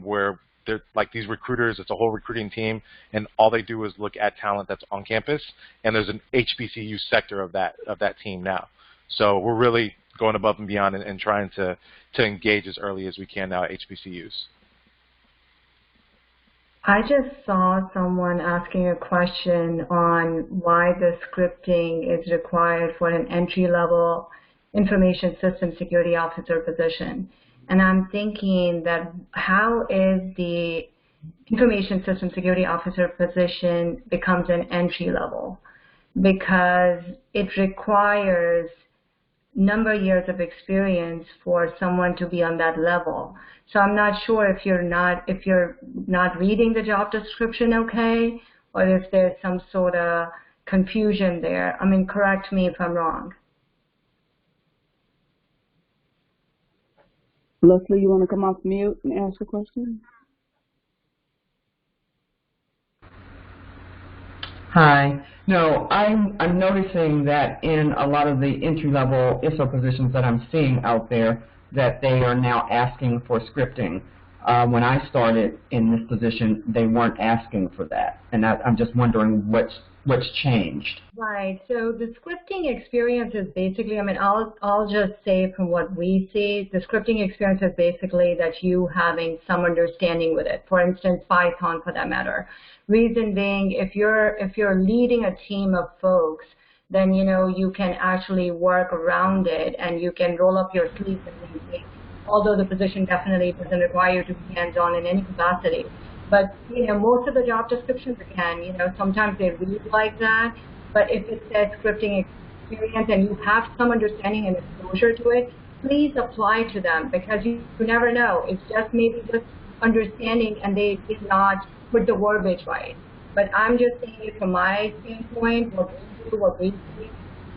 where they're like these recruiters. It's a whole recruiting team, and all they do is look at talent that's on campus. And there's an HBCU sector of that team now. So we're really going above and beyond and trying to engage as early as we can now at HBCUs. I just saw someone asking a question on why the scripting is required for an entry-level information system security officer position. And I'm thinking that how is the information system security officer position becomes an entry-level? Because it requires number of years of experience for someone to be on that level. So I'm not sure if you're not reading the job description okay, or if there's some sort of confusion there. I mean, correct me if I'm wrong. Leslie, you want to come off mute and ask a question? Hi. No, I'm noticing that in a lot of the entry-level ISO positions that I'm seeing out there, that they are now asking for scripting. When I started in this position, they weren't asking for that, and I'm just wondering what's changed. Right. So the scripting experience is basically, I mean, I'll just say from what we see, the scripting experience is basically that you having some understanding with it. For instance, Python, for that matter. Reason being, if you're leading a team of folks, then you can actually work around it and you can roll up your sleeves and lead. Although the position definitely doesn't require you to be hands-on in any capacity. But most of the job descriptions, again, sometimes they read like that. But if it says scripting experience and you have some understanding and exposure to it, please apply to them, because you never know. It's just maybe just understanding and they did not put the verbiage right. But I'm just saying it from my standpoint, what we see.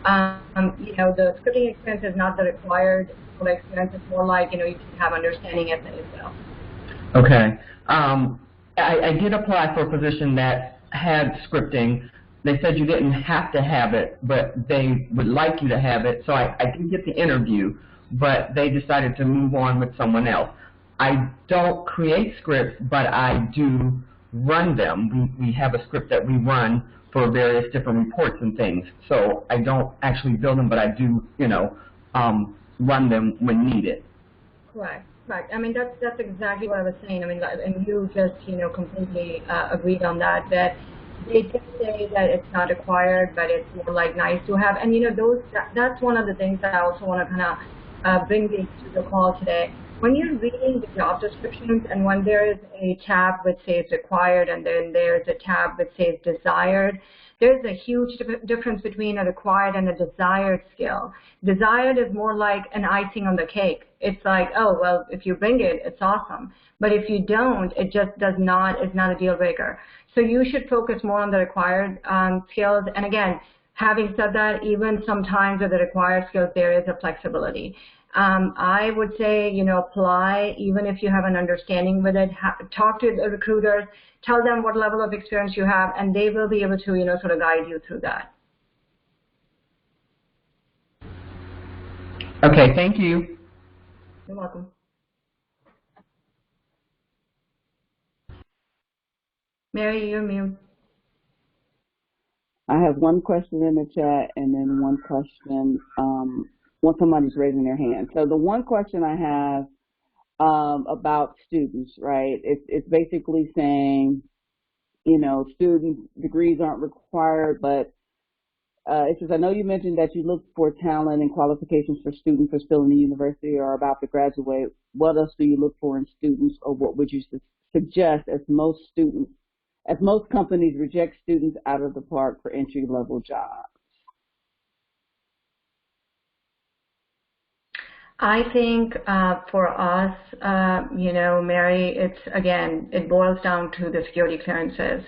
The scripting experience is not the required experience. It's more like, you should have understanding of it as well. Okay. I did apply for a position that had scripting. They said you didn't have to have it, but they would like you to have it. So I did get the interview, but they decided to move on with someone else. I don't create scripts, but I do run them. We have a script that we run for various different reports and things. So I don't actually build them, but I do, run them when needed. Correct. Right. I mean, that's exactly what I was saying. I mean, and you just, completely agreed on that, that they did say that it's not required, but it's more like nice to have. And, that's one of the things that I also want to kind of bring to the call today. When you're reading the job descriptions and when there is a tab which says required and then there's a tab which says desired, there's a huge difference between a required and a desired skill. Desired is more like an icing on the cake. It's like, oh, well, if you bring it, it's awesome. But if you don't, it just it's not a deal breaker. So you should focus more on the required skills. And again, having said that, even sometimes with the required skills, there is a flexibility. I would say, apply even if you have an understanding with it. Talk to the recruiters, tell them what level of experience you have, and they will be able to, sort of guide you through that. Okay, thank you. You're welcome. Mary, you're mute. I have one question in the chat and then one question when somebody's raising their hand. So the one question I have about students, right? It's basically saying, student degrees aren't required, but it says, I know you mentioned that you look for talent and qualifications for students who are still in the university or about to graduate. What else do you look for in students, or what would you suggest as most companies reject students out of the park for entry-level jobs? I think for us, Mary, it boils down to the security clearances.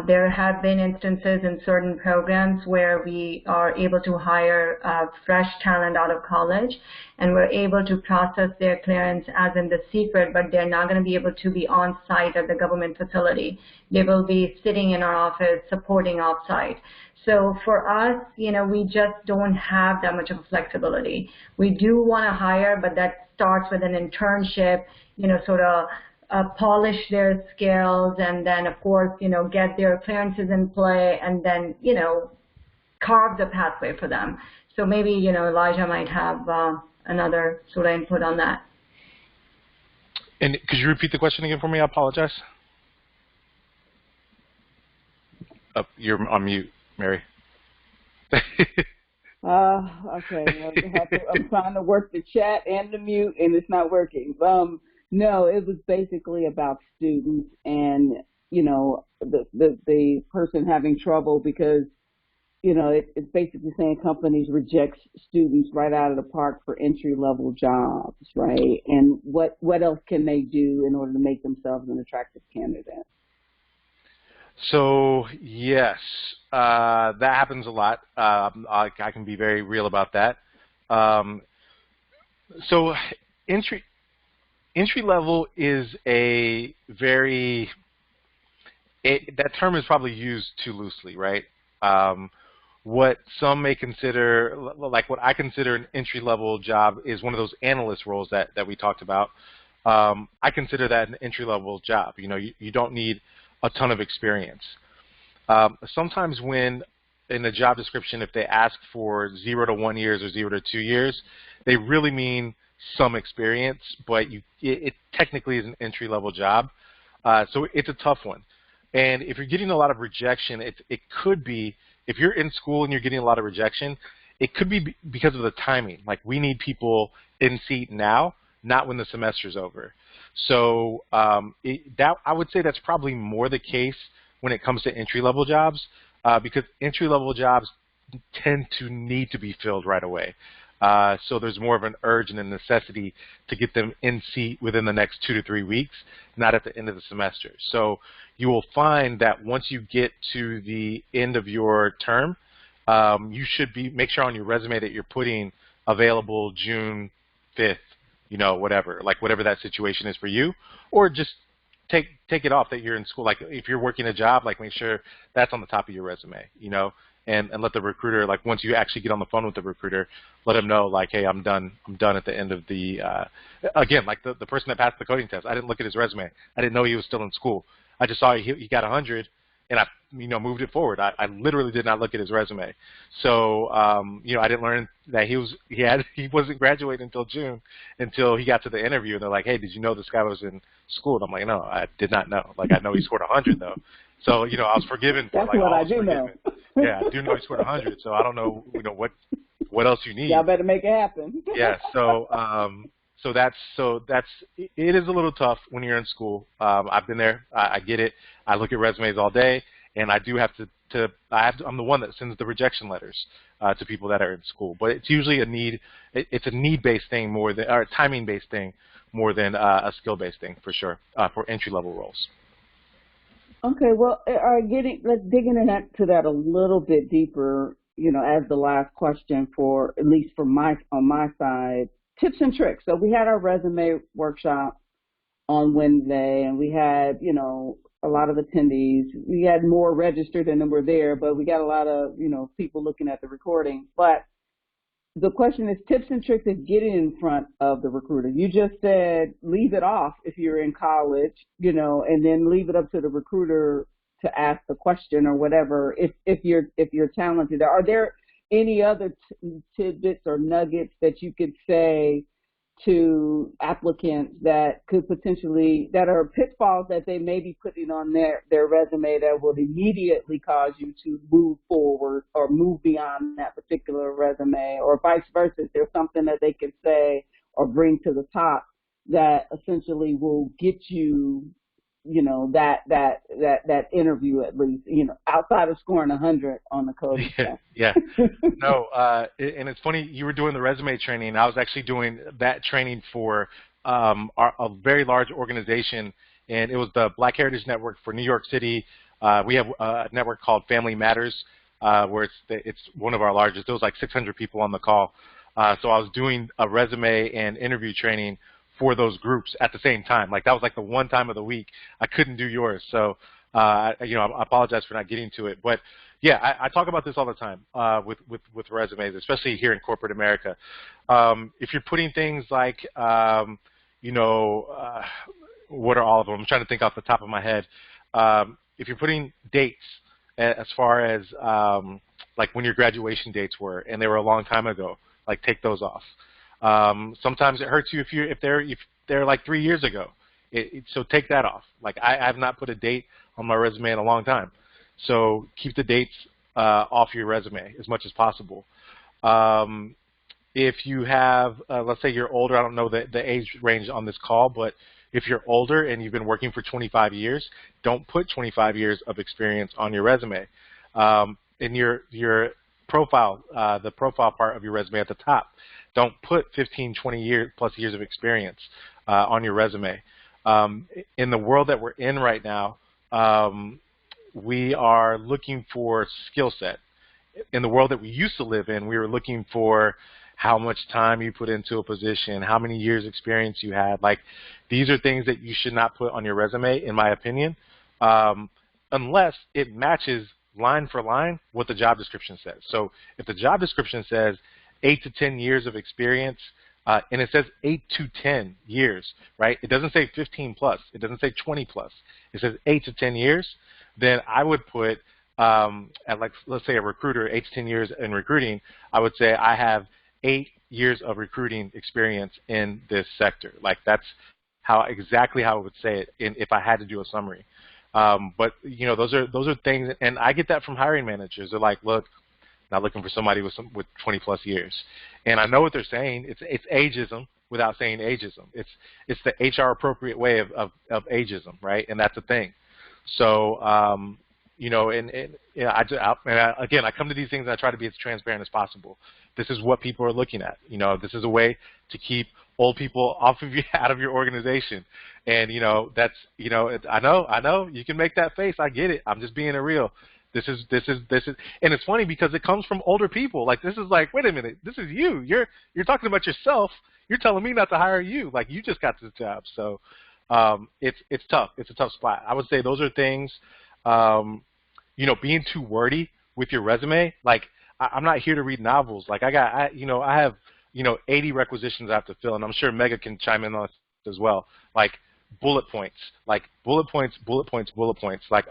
There have been instances in certain programs where we are able to hire fresh talent out of college, and we're able to process their clearance as in the secret, but they're not going to be able to be on site at the government facility. They will be sitting in our office supporting off-site. So for us, we just don't have that much of a flexibility. We do want to hire, but that starts with an internship, sort of polish their skills, and then, of course, get their clearances in play, and then, carve the pathway for them. So maybe, Elijah might have another sort of input on that. And could you repeat the question again for me? I apologize. You're on mute, Mary. Okay. I'm trying to work the chat and the mute, and it's not working. No, it was basically about students and, the person having trouble because, it's basically saying companies reject students right out of the park for entry-level jobs, right? And what else can they do in order to make themselves an attractive candidate? So yes, that happens a lot. I can be very real about that. So entry level is a very that term is probably used too loosely, right? What some may consider, like what I consider an entry level job, is one of those analyst roles that we talked about. I consider that an entry level job. You don't need a ton of experience. Sometimes when in the job description, if they ask for 0 to 1 years or 0 to 2 years, they really mean some experience, but it technically is an entry-level job. So it's a tough one. And if you're getting a lot of rejection, it could be, if you're in school and you're getting a lot of rejection, it could be because of the timing. Like, we need people in seat now, not when the semester's over. So I would say that's probably more the case when it comes to entry-level jobs, because entry-level jobs tend to need to be filled right away. So there's more of an urge and a necessity to get them in seat within the next 2 to 3 weeks, not at the end of the semester. So you will find that once you get to the end of your term, you should make sure on your resume that you're putting available June 5th, whatever that situation is for you, or just take it off that you're in school. Like, if you're working a job, like, make sure that's on the top of your resume, and let the recruiter, like, once you actually get on the phone with the recruiter, let them know, like, hey, I'm done at the end of the, again, like the person that passed the coding test, I didn't look at his resume. I didn't know he was still in school. I just saw he got 100, and I moved it forward. I literally did not look at his resume. So I didn't learn that he wasn't graduating until June, until he got to the interview, and they're like, hey, did you know this guy was in school? And I'm like, no, I did not know. Like, I know he scored 100 though. So I was forgiven for That's what I do forgiven. know. Yeah, I do know he scored 100. So I don't know what else you need. Y'all better make it happen. Yeah. So that's it is a little tough when you're in school. I've been there. I get it. I look at resumes all day, and I do have I'm the one that sends the rejection letters to people that are in school. But it's usually it's a need-based thing or a timing-based thing more than a skill-based thing for sure for entry-level roles. Okay, well, let's dig into that a little bit deeper. As the last question at least on my side, tips and tricks. So we had our resume workshop on Wednesday, and we had a lot of attendees. We had more registered than were there, but we got a lot of people looking at the recording. But the question is tips and tricks of getting in front of the recruiter. You just said leave it off if you're in college, and then leave it up to the recruiter to ask the question or whatever. If you're talented, are there any other tidbits or nuggets that you could say to applicants that are pitfalls that they may be putting on their resume that will immediately cause you to move forward or move beyond that particular resume, or vice versa? If there's something that they can say or bring to the top that essentially will get you, that interview at least, outside of scoring 100 on the code. Yeah. No, and it's funny, you were doing the resume training. I was actually doing that training for a very large organization, and it was the Black Heritage Network for New York City. We have a network called Family Matters, where it's one of our largest. There was like 600 people on the call. So I was doing a resume and interview training for those groups at the same time. Like, that was like the one time of the week I couldn't do yours. So, I apologize for not getting to it. But yeah, I talk about this all the time with resumes, especially here in corporate America. If you're putting things like, what are all of them? I'm trying to think off the top of my head. If you're putting dates as far as like when your graduation dates were, and they were a long time ago, like, take those off. Sometimes it hurts you if they're like 3 years ago. So take that off. Like, I have not put a date on my resume in a long time. So keep the dates off your resume as much as possible. If you have, let's say you're older, I don't know the age range on this call, but if you're older and you've been working for 25 years, don't put 25 years of experience on your resume. In your profile, the profile part of your resume at the top, don't put 15, 20 plus years of experience on your resume. In the world that we're in right now, we are looking for skill set. In the world that we used to live in, we were looking for how much time you put into a position, how many years experience you had. Like, these are things that you should not put on your resume, in my opinion, unless it matches line for line what the job description says. So if the job description says 8 to 10 years of experience, and it says 8 to 10 years, right? It doesn't say 15 plus. It doesn't say 20 plus. It says 8 to 10 years. Then I would put, at, like, let's say a recruiter, 8 to 10 years in recruiting, I would say I have 8 years of recruiting experience in this sector. Like, that's exactly how I would say it if I had to do a summary. But those are things, and I get that from hiring managers. They're like, look, not looking for somebody with 20 plus years, and I know what they're saying. It's ageism without saying ageism. It's the HR appropriate way of ageism, right? And that's a thing. So again, I come to these things and I try to be as transparent as possible. This is what people are looking at. This is a way to keep old people out of your organization. And that's I know you can make that face. I get it. I'm just being real. This is, and it's funny because it comes from older people. Like, this is like, wait a minute, this is you. You're talking about yourself. You're telling me not to hire you. Like, you just got this job. So it's tough. It's a tough spot. I would say those are things. Being too wordy with your resume. Like, I'm not here to read novels. Like, I have 80 requisitions I have to fill, and I'm sure Megha can chime in on this as well. Like, bullet points, like bullet points, bullet points, bullet points. Like,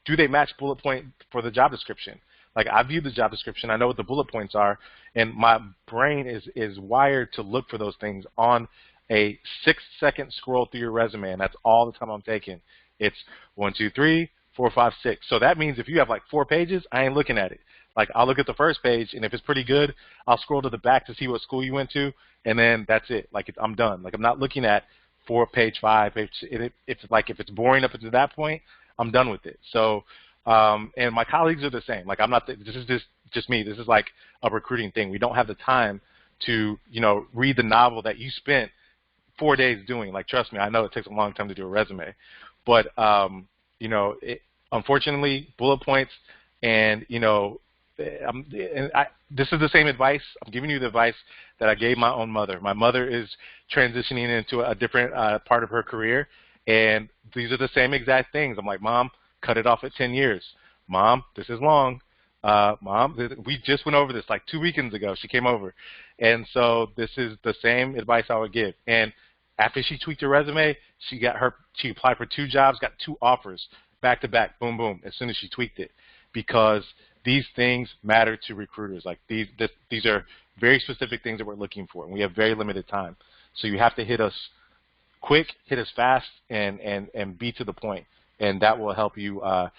do they match bullet point for the job description? Like, I view the job description, I know what the bullet points are, and my brain is wired to look for those things on a 6-second scroll through your resume, and that's all the time I'm taking. It's 1, 2, 3, 4, 5, 6. So that means if you have like 4 pages, I ain't looking at it. Like, I'll look at the first page, and if it's pretty good, I'll scroll to the back to see what school you went to, and then that's it. Like, I'm done. Like, I'm not looking at 4-page, 5-page. It's like, if it's boring up to that point, I'm done with it. So, and my colleagues are the same. Like, I'm not. This is just me. This is like a recruiting thing. We don't have the time to, read the novel that you spent 4 days doing. Like, trust me, I know it takes a long time to do a resume, but unfortunately, bullet points and this is the same advice. I'm giving you the advice that I gave my own mother. My mother is transitioning into a different part of her career, and these are the same exact things. I'm like, Mom, cut it off at 10 years. Mom, this is long. Mom, we just went over this like 2 weekends ago. She came over. And so this is the same advice I would give. And after she tweaked her resume, she applied for 2 jobs, got 2 offers back to back, boom, boom, as soon as she tweaked it. Because these things matter to recruiters. Like, these are very specific things that we're looking for, and we have very limited time. So you have to hit us quick, hit us fast, and be to the point. And that will help you on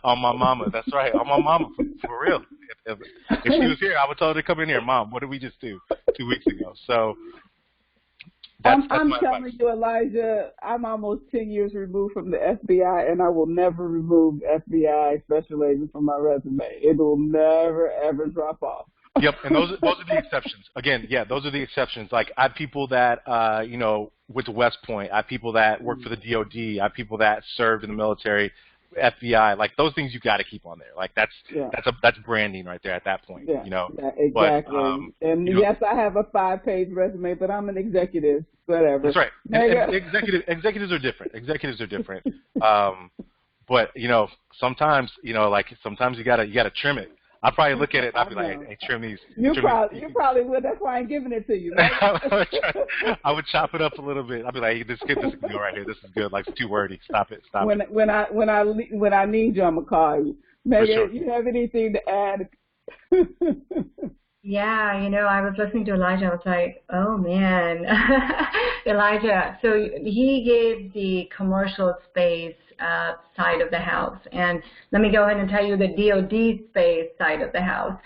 my mama. That's right, on my mama, for real. If she was here, I would tell her to come in here. Mom, what did we just do 2 weeks ago? So that's I'm my telling advice. you, Elijah, I'm almost 10 years removed from the FBI, and I will never remove FBI special agent from my resume. It will never, ever drop off. Yep, and those are the exceptions. Again, yeah, those are the exceptions. Like, I have people that went to West Point. I have people that work for the DOD. I have people that served in the military, FBI. Like, those things you got to keep on there. Like, that's branding right there at that point. Yeah, exactly. But, and yes, I have a 5-page resume, but I'm an executive. Whatever. That's right. And executives are different. Executives are different. But sometimes sometimes you gotta trim it. I probably look at it and I'll be like, hey, trim these. You probably would. That's why I'm giving it to you. Right? I would chop it up a little bit. I'd be like, hey, this can go right here. This is good. Like, it's too wordy. Stop it. When I need you, I'm gonna call you. Megha, sure. You have anything to add? Yeah, I was listening to Elijah. I was like, oh, man. Elijah, so he gave the commercial space side of the house. And let me go ahead and tell you the DOD space side of the house.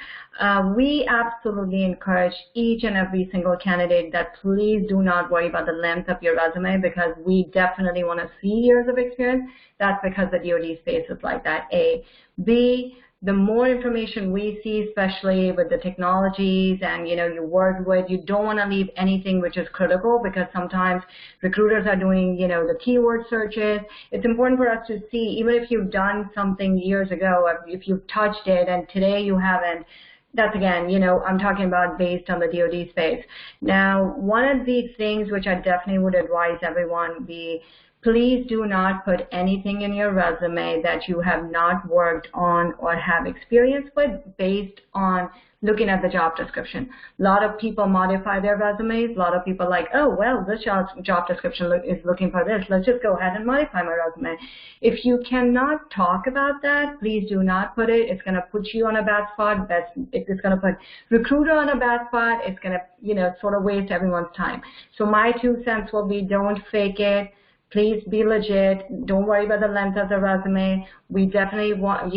We absolutely encourage each and every single candidate that please do not worry about the length of your resume, because we definitely want to see years of experience. That's because the DOD space is like that, A. B, the more information we see, especially with the technologies and, you work with, you don't want to leave anything which is critical, because sometimes recruiters are doing, the keyword searches. It's important for us to see, even if you've done something years ago, if you've touched it and today you haven't, that's, again, I'm talking about based on the DOD space. Now, one of the things which I definitely would advise everyone would be, please do not put anything in your resume that you have not worked on or have experience with based on looking at the job description. A lot of people modify their resumes. A lot of people are like, oh, well, this job description is looking for this. Let's just go ahead and modify my resume. If you cannot talk about that, please do not put it. It's going to put you on a bad spot. It's going to put recruiter on a bad spot. It's going to, sort of waste everyone's time. So my 2 cents will be, don't fake it. Please be legit. Don't worry about the length of the resume. We definitely want,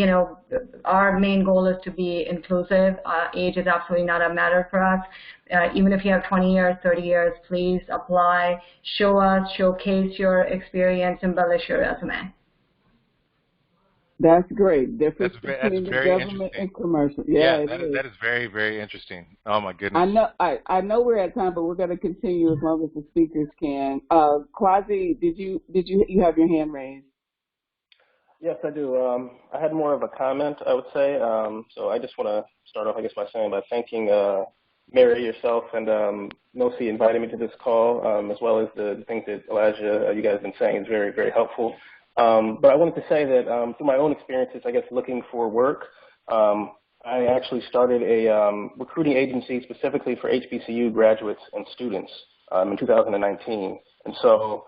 our main goal is to be inclusive. Age is absolutely not a matter for us. Even if you have 20 years, 30 years, please apply, showcase your experience, embellish your resume. That's great. That's very government and commercial. Yeah, that is very, very interesting. Oh my goodness. I know we're at time, but we're going to continue as long as the speakers can. Quasi, did you have your hand raised? Yes, I do. I had more of a comment, I would say. So I just want to start off, I guess, by thanking Mary, yourself, and Nosi inviting me to this call, as well as the things that Elijah, you guys have been saying is very, very helpful. But I wanted to say that through my own experiences, I guess, looking for work, I actually started a recruiting agency specifically for HBCU graduates and students. in 2019. And so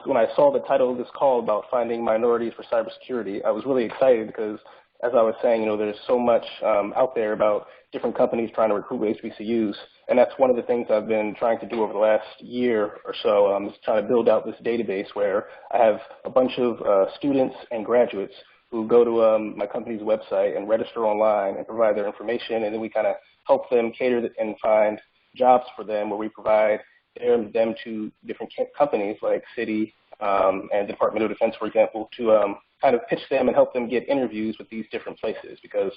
when I saw the title of this call about finding minorities for cybersecurity, I was really excited because, as I was saying, there's so much out there about different companies trying to recruit HBCUs, and that's one of the things I've been trying to do over the last year or so, is trying to build out this database where I have a bunch of students and graduates who go to my company's website and register online and provide their information, and then we kind of help them cater and find jobs for them where we provide them to different companies like Citi and Department of Defense, for example, to kind of pitch them and help them get interviews with these different places because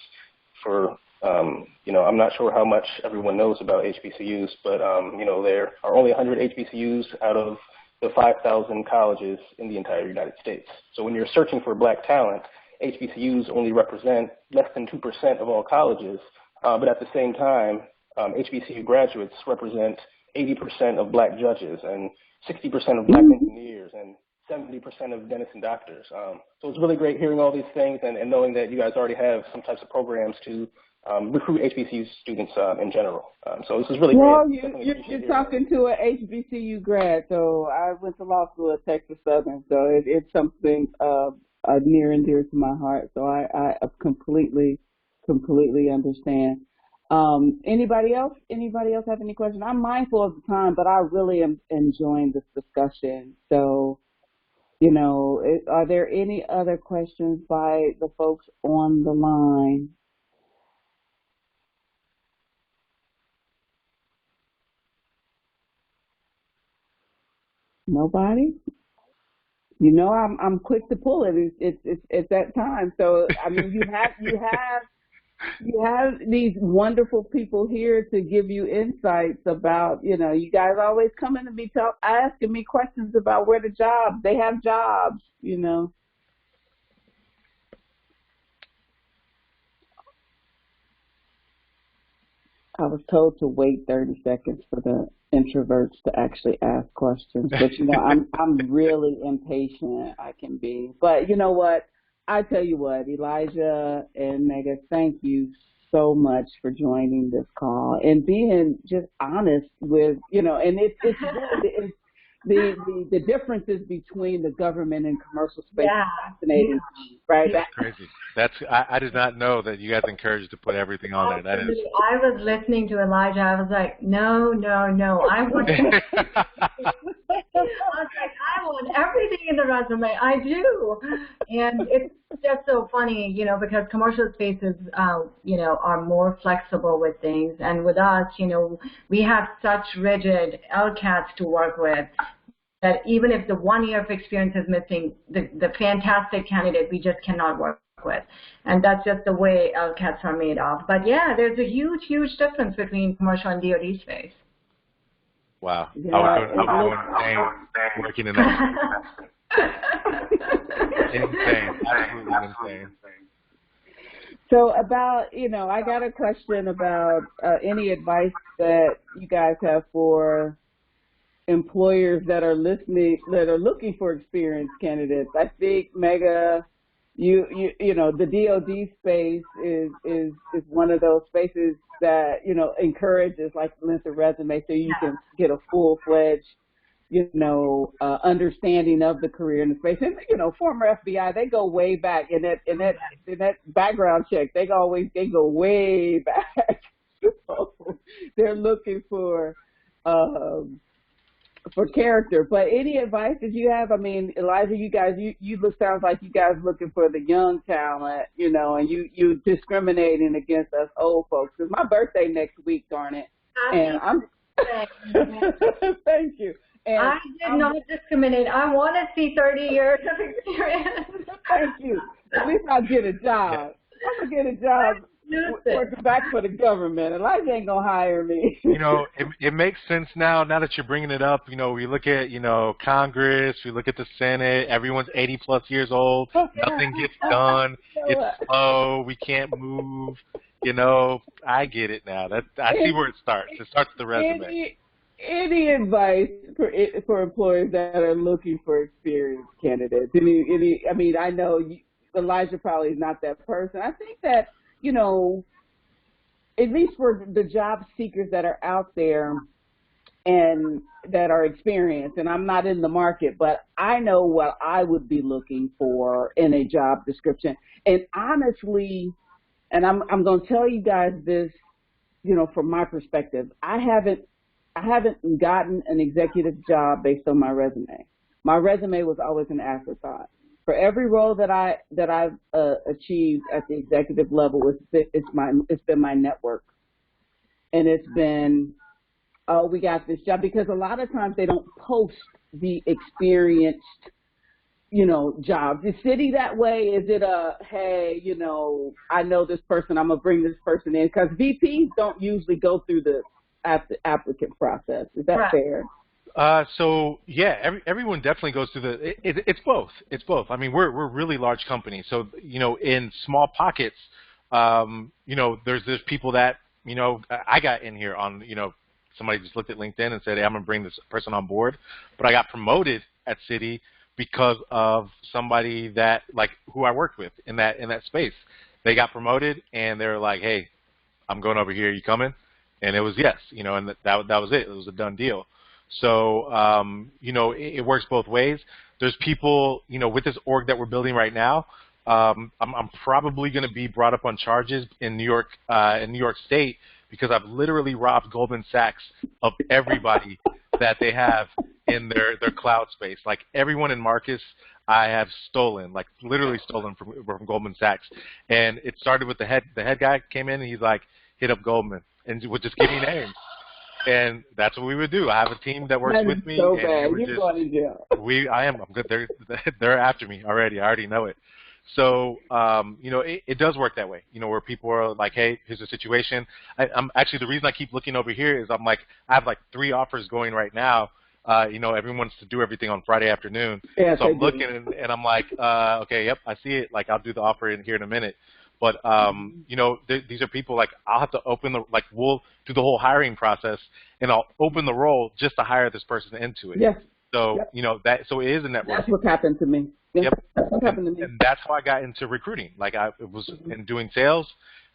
I'm not sure how much everyone knows about HBCUs, but, there are only 100 HBCUs out of the 5,000 colleges in the entire United States. So when you're searching for black talent, HBCUs only represent less than 2% of all colleges, but at the same time, HBCU graduates represent 80% of black judges and 60% of black engineers and 70% of dentists and doctors. So it's really great hearing all these things and knowing that you guys already have some types of programs to recruit HBCU students in general. So this is really great. Well, you're talking to an HBCU grad, so I went to law school at Texas Southern, so it's something near and dear to my heart. So I completely understand. Anybody else have any questions? I'm mindful of the time, but I really am enjoying this discussion. So, are there any other questions by the folks on the line? Nobody? I'm quick to pull it. It's that time. So I mean, you have these wonderful people here to give you insights about. You guys always coming to me asking me questions about where they have jobs. I was told to wait 30 seconds for the introverts to actually ask questions, but I'm really impatient. I can be, but you know what? I tell you what, Elijah and Megha, thank you so much for joining this call and being just honest with, and it's really, the differences between the government and commercial space is fascinating, right? That's crazy. I did not know that you guys encouraged to put everything on there. That is. I was listening to Elijah. I was like, no. I want. I want everything in the resume. I do, and it's just so funny, because commercial spaces, are more flexible with things, and with us, we have such rigid LCATs to work with that even if the 1 year of experience is missing, the fantastic candidate we just cannot work with, and that's just the way LCATs are made of. But yeah, there's a huge difference between commercial and DoD space. Wow. Yeah, I was insane working in that. Insane. Absolutely insane. So about, I got a question about any advice that you guys have for employers that are looking for experienced candidates. I think, Megha, the DoD space is one of those spaces that, encourages like length of resume so you can get a full-fledged, understanding of the career in the space. And, former FBI, they go way back in that background check. They go way back. So they're looking for character. But any advice that you have? I mean, Elijah, you guys, sounds like you guys looking for the young talent, and you discriminating against us old folks. It's my birthday next week, darn it. And I'm thank you. And I did not discriminate. I want to see 30 years of experience. Thank you. At least I'll get a job. I'm gonna get a job. Working back for the government. Elijah ain't gonna hire me. It makes sense now that you're bringing it up. We look at, Congress, we look at the Senate, everyone's 80 plus years old, nothing gets done, it's slow, we can't move, I get it now. I see where it starts. It starts with the resume. Any advice for employers that are looking for experienced candidates? I mean, I know Elijah probably is not that person. I think that, at least for the job seekers that are out there, and that are experienced, and I'm not in the market, but I know what I would be looking for in a job description. And honestly, and I'm going to tell you guys this, you know, from my perspective, I haven't gotten an executive job based on my resume. My resume was always an afterthought. For every role that I've achieved at the executive level, it's been my network, and it's been, oh, we got this job, because a lot of times they don't post the experienced, you know, jobs. Is City that way? Is it hey, you know, I know this person, I'm gonna bring this person in? Because VPs don't usually go through the applicant process. Is that fair? So yeah, everyone definitely goes through it's both. It's both. I mean, we're a really large company, so you know, in small pockets, you know, there's people that, you know, I got in here on, you know, somebody just looked at LinkedIn and said, hey, I'm gonna bring this person on board, but I got promoted at City because of somebody that, like, who I worked with in that space. They got promoted and they're like, hey, I'm going over here. You coming? And it was yes, you know, and that was it. It was a done deal. So, you know, it works both ways. There's people, you know, with this org that we're building right now, I'm probably going to be brought up on charges in New York State, because I've literally robbed Goldman Sachs of everybody that they have in their cloud space. Like, everyone in Marcus, I have stolen, like literally stolen from Goldman Sachs. And it started with the head guy came in and he's like, hit up Goldman, and would just give me names. And that's what we would do. I have a team that works with me. So bad. You're going to jail. I'm good. They're after me already. I already know it. So, you know, it does work that way, you know, where people are like, hey, here's the situation. I'm actually, the reason I keep looking over here is I'm like, I have like 3 offers going right now. You know, everyone wants to do everything on Friday afternoon. Yes, so I'm looking and I'm like, okay, yep, I see it. Like, I'll do the offer in here in a minute. But, you know, these are people, like, I'll have to we'll do the whole hiring process, and I'll open the role just to hire this person into it. Yes. So, you know, so it is a network. That's what happened to me. Yep. That's what happened to me. And that's how I got into recruiting. Like, it was in doing sales.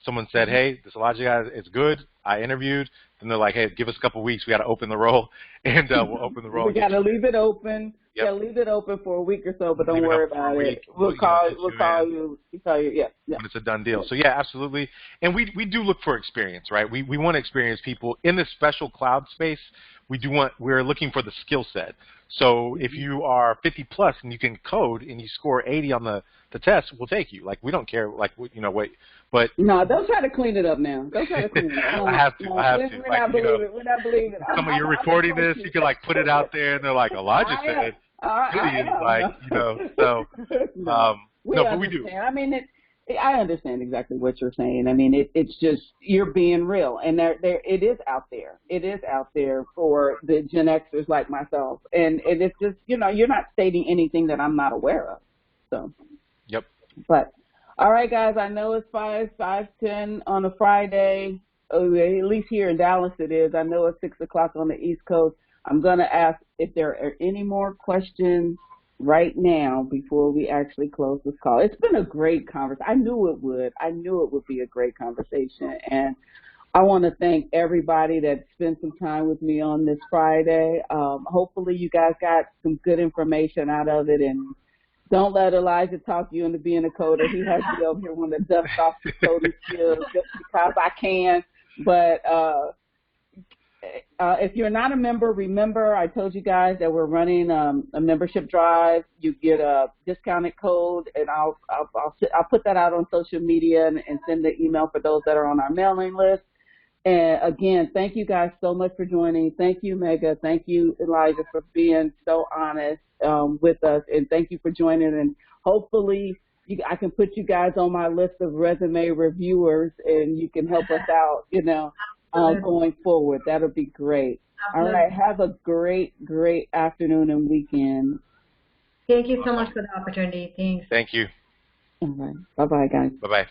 Someone said, hey, this Elijah guy is good. I interviewed. Then they're like, hey, give us a couple of weeks. We got to open the role. And we'll open the role. We got to leave it open. Yep. Yeah, leave it open for a week or so, but don't worry about it. We'll call you. Yeah. When it's a done deal. So, yeah, absolutely. And we do look for experience, right? We want to experience people in this special cloud space. We're looking for the skill set. So if you are 50 plus and you can code and you score 80 on the test, we'll take you. Like, we don't care. Like, you know, wait. But no, don't try to clean it up now. Don't try to clean it up. No, I have to. We're not believing. We're not believing. You're recording this, you can like put it out there, and they're like, Elijah said. Like, you know, so no, but we do. I mean, I understand exactly what you're saying. I mean, it's just, you're being real, and it is out there. It is out there for the Gen Xers like myself, and it's just, you know, you're not stating anything that I'm not aware of. So. Yep. But all right, guys, I know it's 5:10 on a Friday. Oh, at least here in Dallas it is. I know it's 6 o'clock on the East Coast. I'm going to ask if there are any more questions right now before we actually close this call. It's been a great conversation. I knew it would. I knew it would be a great conversation. And I want to thank everybody that spent some time with me on this Friday. Hopefully you guys got some good information out of it. And don't let Elijah talk you into being a coder. He has to be over here want to dust off his coding skills just because I can. But if you're not a member, remember I told you guys that we're running a membership drive. You get a discounted code, and I'll put that out on social media and send the email for those that are on our mailing list. And again, thank you guys so much for joining. Thank you, Megha. Thank you, Elijah, for being so honest with us, and thank you for joining. And hopefully, I can put you guys on my list of resume reviewers, and you can help us out, you know. Going forward. That'll be great. Absolutely. All right. Have a great, great afternoon and weekend. Thank you so much for the opportunity. Thanks. Thank you. All right. Bye-bye, guys. Bye-bye.